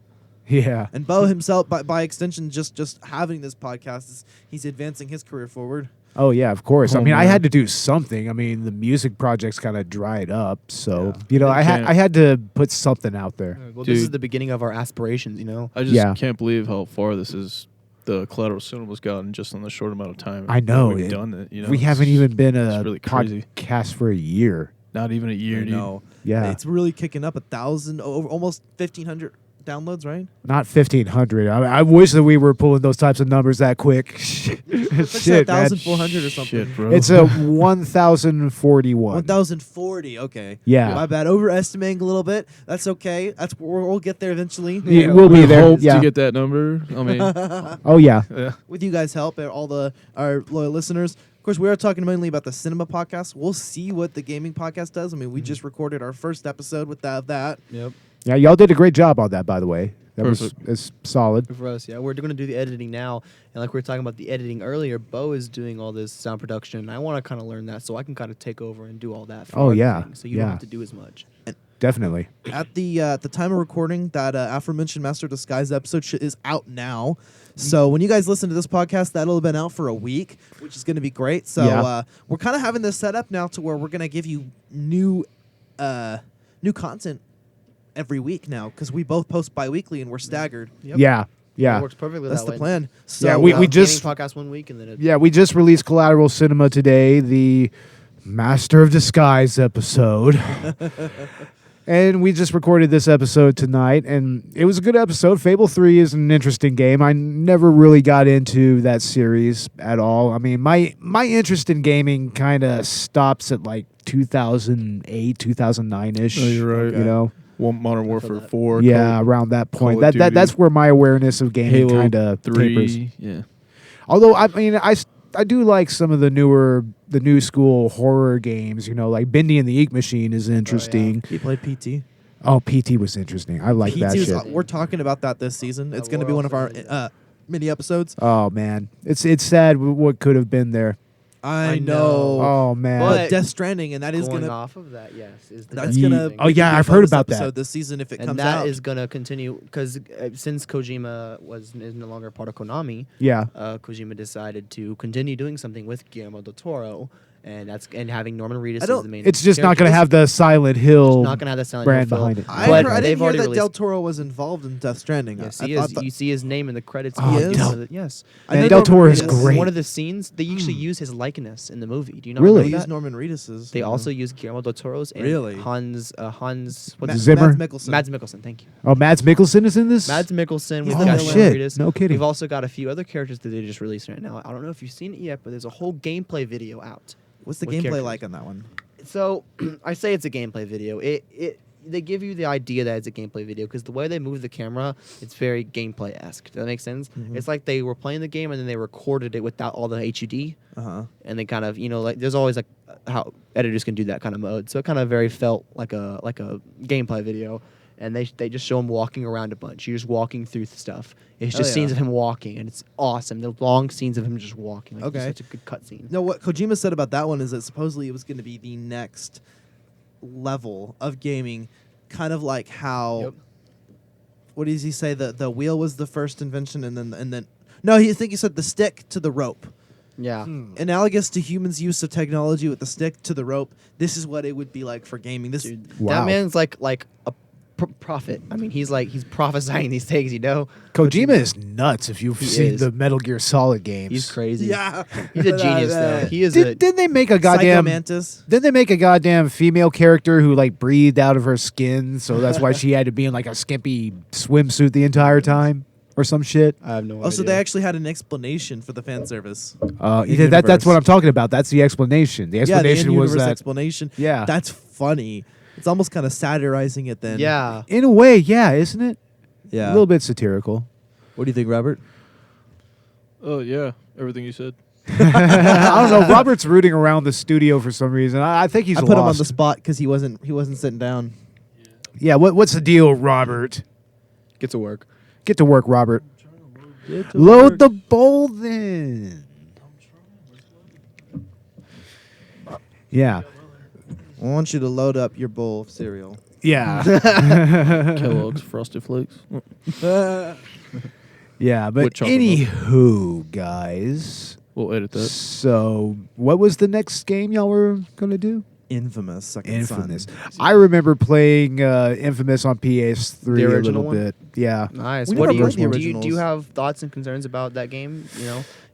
Yeah. And Bo himself, by extension, just having this podcast, he's advancing his career forward. Oh yeah, of course. I Oh, mean, I man. had to do something. I mean, the music projects kind of dried up, so Yeah. I can't- had to put something out there. Well, this is Dude. the beginning of our aspirations. I just Yeah. can't believe how far this is. The Collateral Cinema's gotten just in the short amount of time. I know. we've it- done it. we haven't even been a it's really crazy. podcast for a year. Not even a year, dude. No, Yeah. it's really kicking up 1,000, almost 1,500 downloads, right? Not 1,500. I wish that we were pulling those types of numbers that quick. It's Shit, man. 1,400 or something. Shit, bro. It's a 1,041. 1,040. Okay. Yeah. My bad. Overestimating a little bit. That's okay. We'll get there eventually. Yeah, we'll be there. Hope Yeah. to get that number. I mean, Oh yeah. yeah. With you guys' help, and all our loyal listeners. Of course, we are talking mainly about the cinema podcast. We'll see what the gaming podcast does. I mean, we just recorded our first episode with that. Yep. Yeah, y'all did a great job on that, by the way. That Perfect. was solid. For us, yeah, we're going to do the editing now, and like we were talking about the editing earlier, Bo is doing all this sound production, and I want to kind of learn that so I can kind of take over and do all that. For Oh, our yeah. thing, so you Yeah. don't have to do as much. Definitely. At the time of recording, that aforementioned Master of Disguise episode is out now. So when you guys listen to this podcast, that'll have been out for a week, which is going to be great. So Yeah. we're kind of having this set up now to where we're going to give you new content every week now, because we both post bi-weekly and we're staggered. Yep. Yeah. It Yeah. works perfectly. That's that the way. plan. So Yeah, we just- gaming podcast 1 week, and then Yeah, we just released Collateral Cinema today, the Master of Disguise episode. And we just recorded this episode tonight, and it was a good episode. Fable 3 is an interesting game. I never really got into that series at all. I mean, my interest in gaming kind of stops at like 2008, 2009-ish. No, you're right. You know? Modern Warfare that. 4. Yeah, around that point. Call of That's Duty, where my awareness of gaming Halo kind of 3. tapers. Yeah. Although I mean, I do like some of the new school horror games. Like Bendy and the Ink Machine is interesting. he played PT. Oh, PT was interesting. I like that PT shit. we're talking about that this season. It's going to we're be one of also our gonna mini episodes. Oh man, it's sad what could have been there. I know. know. Oh man. But Death Stranding, and that is going going to off of that, yes, is the that's Ye- going to Oh, yeah, I've heard about that. this season if it and comes that out. is going to continue because since Kojima is no longer part of Konami, Yeah. Kojima decided to continue doing something with Guillermo del Toro, and having Norman Reedus I as don't- the main. It's just not going to character. have the Silent It's Hill not going to have that Silent brand Hill feel. behind it. I But didn't they've hear already that released. Del Toro was involved in Death Stranding. Yes, I he thought is. that- You see his name in the credits. Oh, He is Del- one of the- yes. I And know Del Norman Toro is Reedus. great. One of the scenes they actually use his likeness in the movie. Do you know? Really? They that? use Norman Reedus's. They also use Guillermo del Toro's and Really? Hans. What's Mads Zimmer? Mikkelsen. Mads Mikkelsen. Thank you. Oh, Mads Mikkelsen is in this? Mads Mikkelsen. We've Oh, got shit. Norman Reedus. No kidding. We've also got a few other characters that they just released right now. I don't know if you've seen it yet, but there's a whole gameplay video out. What's the with gameplay characters. like on that one? So I say it's a gameplay video. They give you the idea that it's a gameplay video because the way they move the camera, it's very gameplay-esque. Does that make sense? It's like they were playing the game and then they recorded it without all the HUD. And they kind of, like there's always like how editors can do that kind of mode. So it kind of very felt like a gameplay video. And they just show him walking around a bunch. You're just walking through stuff. It's just scenes of him walking, and it's awesome. The long scenes of him just walking. Like, it's such a good cutscene. No, what Kojima said about that one is that supposedly it was going to be the next level of gaming, kind of like how. Yep. What does he say? The wheel was the first invention, and then no, I think he said the stick to the rope. Yeah. Analogous to humans' use of technology with the stick to the rope. This is what it would be like for gaming. This That man's like a prophet. I mean, he's prophesying these things, Kojima is nuts. If you've seen the Metal Gear Solid games, he's crazy. Yeah, he's a genius though. He is. Didn't they make a goddamn Mantis? Didn't they make a goddamn female character who like breathed out of her skin? So that's why she had to be in like a skimpy swimsuit the entire time, or some shit. I have no idea. Oh, so they actually had an explanation for the fan service. That's what I'm talking about. That's the explanation. The explanation was that explanation. Yeah, that's funny. It's almost kind of satirizing it then. Yeah. In a way, yeah, isn't it? Yeah. A little bit satirical. What do you think, Robert? Oh, yeah. Everything you said. I don't know. Robert's rooting around the studio for some reason. I think he's I lost. put him on the spot because he wasn't sitting down. Yeah, what's the deal, Robert? Get to work. Get to work, Robert. Load the bowl then. Yeah. I want you to load up your bowl of cereal. Yeah. Kellogg's Frosted Flakes. Yeah, but anywho, guys. We'll edit that. So, what was the next game y'all were going to do? Infamous. Second Infamous. Son. I remember playing Infamous on PS3 The a original little one? bit. Yeah. Nice. We What never played the do you originals. do you have thoughts and concerns about that game?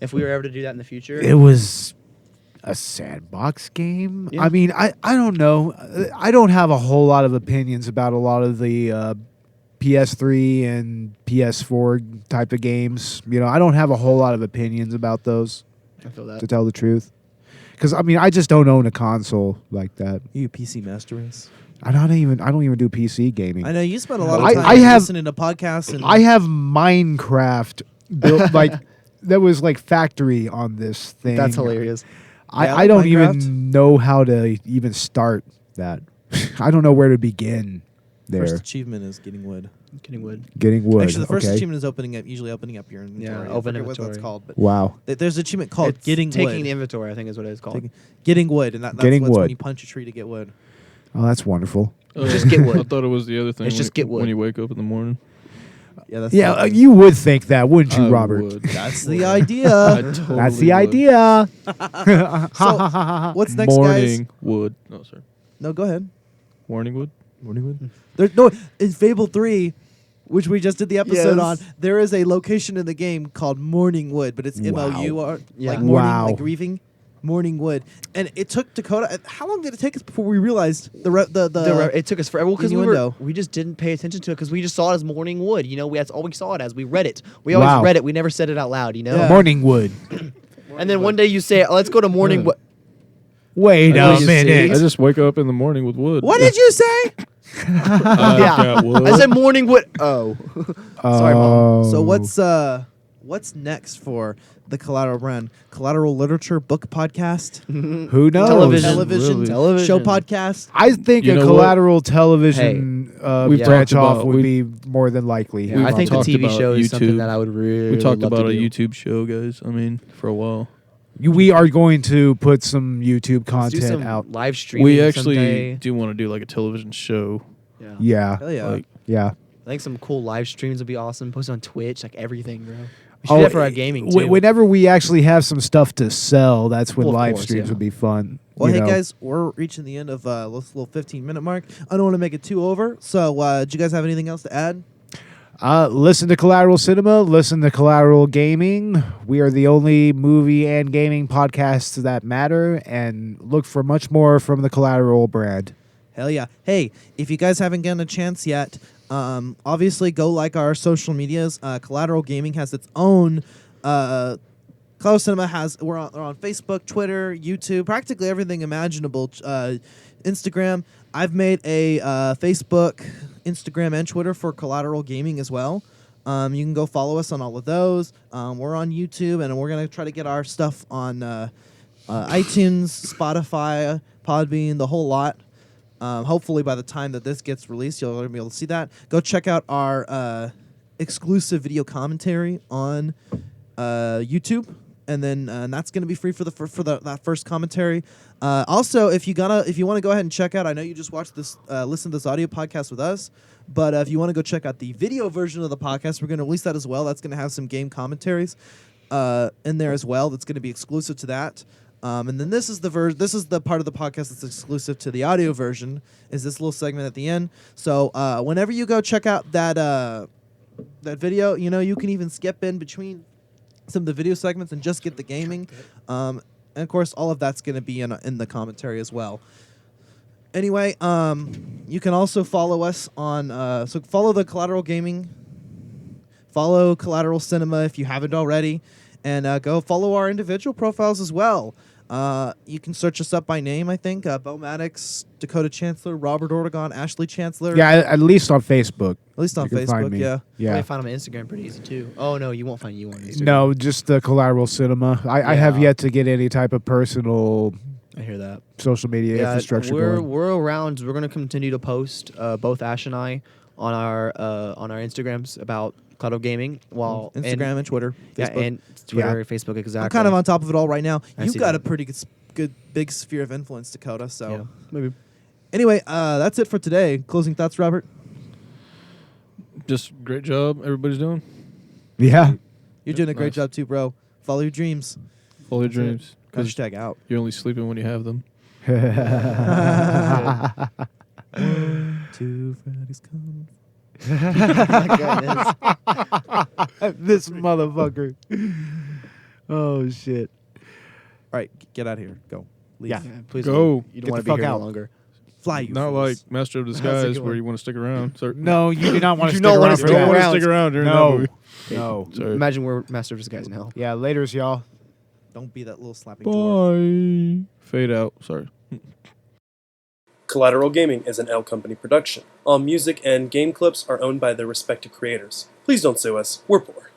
If we were ever to do that in the future. It was a sandbox game. Yeah. I mean, I don't know. I don't have a whole lot of opinions about a lot of the PS3 and PS4 type of games. I don't have a whole lot of opinions about those, I feel that. to tell the truth. Because I mean, I just don't own a console like that. You PC master race. I don't even do PC gaming. I know you spent a lot of time I have- listening to podcasts. And I have Minecraft built like that was like factory on this thing. That's hilarious. I don't even know how to even start that. I don't know where to begin there. First achievement is getting wood. Getting wood. Getting wood. Actually, the first okay. achievement is usually opening up your inventory. Yeah, I open forget what inventory. that's called. But Wow. there's an achievement called It's getting taking wood. the inventory, I think is what it's called. Getting wood, and that's Getting what's when wood. you punch a tree to get wood. Oh, that's wonderful. Just get wood. I thought it was the other thing. It's when just get wood. When you wake up in the morning. Yeah, that's Yeah, you would think that, wouldn't you, I Robert? would. that's the idea. Totally That's the would. idea. So, what's next, Morning guys? wood. No, sorry. No, go ahead. Morning wood. Morning wood. In Fable 3, which we just did the episode on, there is a location in the game called Morningwood, but it's Wow. MOU, Yeah. like morning, Wow. like grieving. Morningwood, and it took Dakota. How long did it take us before we realized the It took us forever because innuendo. we just didn't pay attention to it because we just saw it as morning wood. That's all we saw it as. We read it. We always Wow. read it. We never said it out loud. Yeah. Morning wood. And then one day you say, "Let's go to morning Yeah. wood." Wait I a just- minute. I just wake up in the morning with wood. What did you say? I've got wood. I said morning wood. Oh, sorry, mom. So what's next for the Collateral brand? Collateral Literature Book Podcast, Who knows? Television. show podcast. I think You a know what? collateral television We've branch talked off about- would we- be more than likely. Yeah, I think the talked TV about show is something YouTube. that I would really. We talked love about to a do. YouTube show, guys. I mean, for a while. We are going to put some YouTube Let's do content some out. live streaming. We actually someday. do want to do like a television show. Yeah. Yeah. Hell yeah. Like, Yeah. I think some cool live streams would be awesome. Post on Twitch, like everything, bro. We should do that for our gaming too. Whenever we actually have some stuff to sell, that's when Well, of live course, streams yeah. would be fun. Well, you hey know. guys, we're reaching the end of this little 15-minute mark. I don't want to make it too over. So, do you guys have anything else to add? Listen to Collateral Cinema. Listen to Collateral Gaming. We are the only movie and gaming podcasts that matter, and look for much more from the Collateral brand. Hell yeah. Hey, if you guys haven't gotten a chance yet, obviously go like our social medias. Collateral Gaming has its own Collateral Cinema we're on Facebook, Twitter, YouTube, practically everything imaginable. Instagram. I've made a Facebook, Instagram, and Twitter for Collateral Gaming as well. You can go follow us on all of those. We're on YouTube, and we're gonna try to get our stuff on iTunes, Spotify, Podbean, the whole lot. Hopefully, by the time that this gets released, you'll be able to see that. Go check out our exclusive video commentary on YouTube, and then that's going to be free for that first commentary. Also, if you want to go ahead and check out, I know you just watched this, listen to this audio podcast with us, but if you want to go check out the video version of the podcast, we're going to release that as well. That's going to have some game commentaries in there as well. That's going to be exclusive to that. And then this is the part of the podcast that's exclusive to the audio version. Is this little segment at the end? So whenever you go check out that video, you can even skip in between some of the video segments and just get the gaming. And of course, all of that's going to be in the commentary as well. Anyway, you can also follow us on so follow the Collateral Gaming, follow Collateral Cinema if you haven't already, and go follow our individual profiles as well. You can search us up by name, I think. Bo Maddox, Dakota Chancellor, Robert Ortegon, Ashley Chancellor. Yeah, at least on Facebook. At least on You can find Facebook, me. yeah. Yeah. You find them on Instagram pretty easy too. Oh no, you won't find you on Instagram. No, just the Collateral Cinema. I have yet to get any type of personal I hear that. social media infrastructure going. We're around. We're going to continue to post, both Ash and I, on our Instagrams about Collateral Gaming. While Instagram and Twitter, Facebook. Yeah, and Twitter, Facebook, exactly. I'm kind of on top of it all right now. I You've see got that. a pretty good big sphere of influence, Dakota. So Yeah, maybe. Anyway, that's it for today. Closing thoughts, Robert? Just great job everybody's doing. Yeah. You're doing a great Nice. job too, bro. Follow your dreams. Follow your That's it. dreams. 'Cause Hashtag out. You're only sleeping when you have them. Two Fridays come. This motherfucker. Oh shit. All right, get out of here. Go. Leave. Yeah. Please Go. leave. You Get don't want the to be fuck here out. no longer. Fly you. Not fools. like Master of How's it Disguise going? where you want to stick around. Sorry. No, you do not want to You stick don't around wanna for stick that. Don't want to around. stick around during that No. movie. No. Sorry. Imagine we're Master of Disguise now. Yeah, laters, y'all. Don't be that little slapping dwarf. Bye. Fade out. Sorry. Collateral Gaming is an L Company production. All music and game clips are owned by their respective creators. Please don't sue us. We're poor.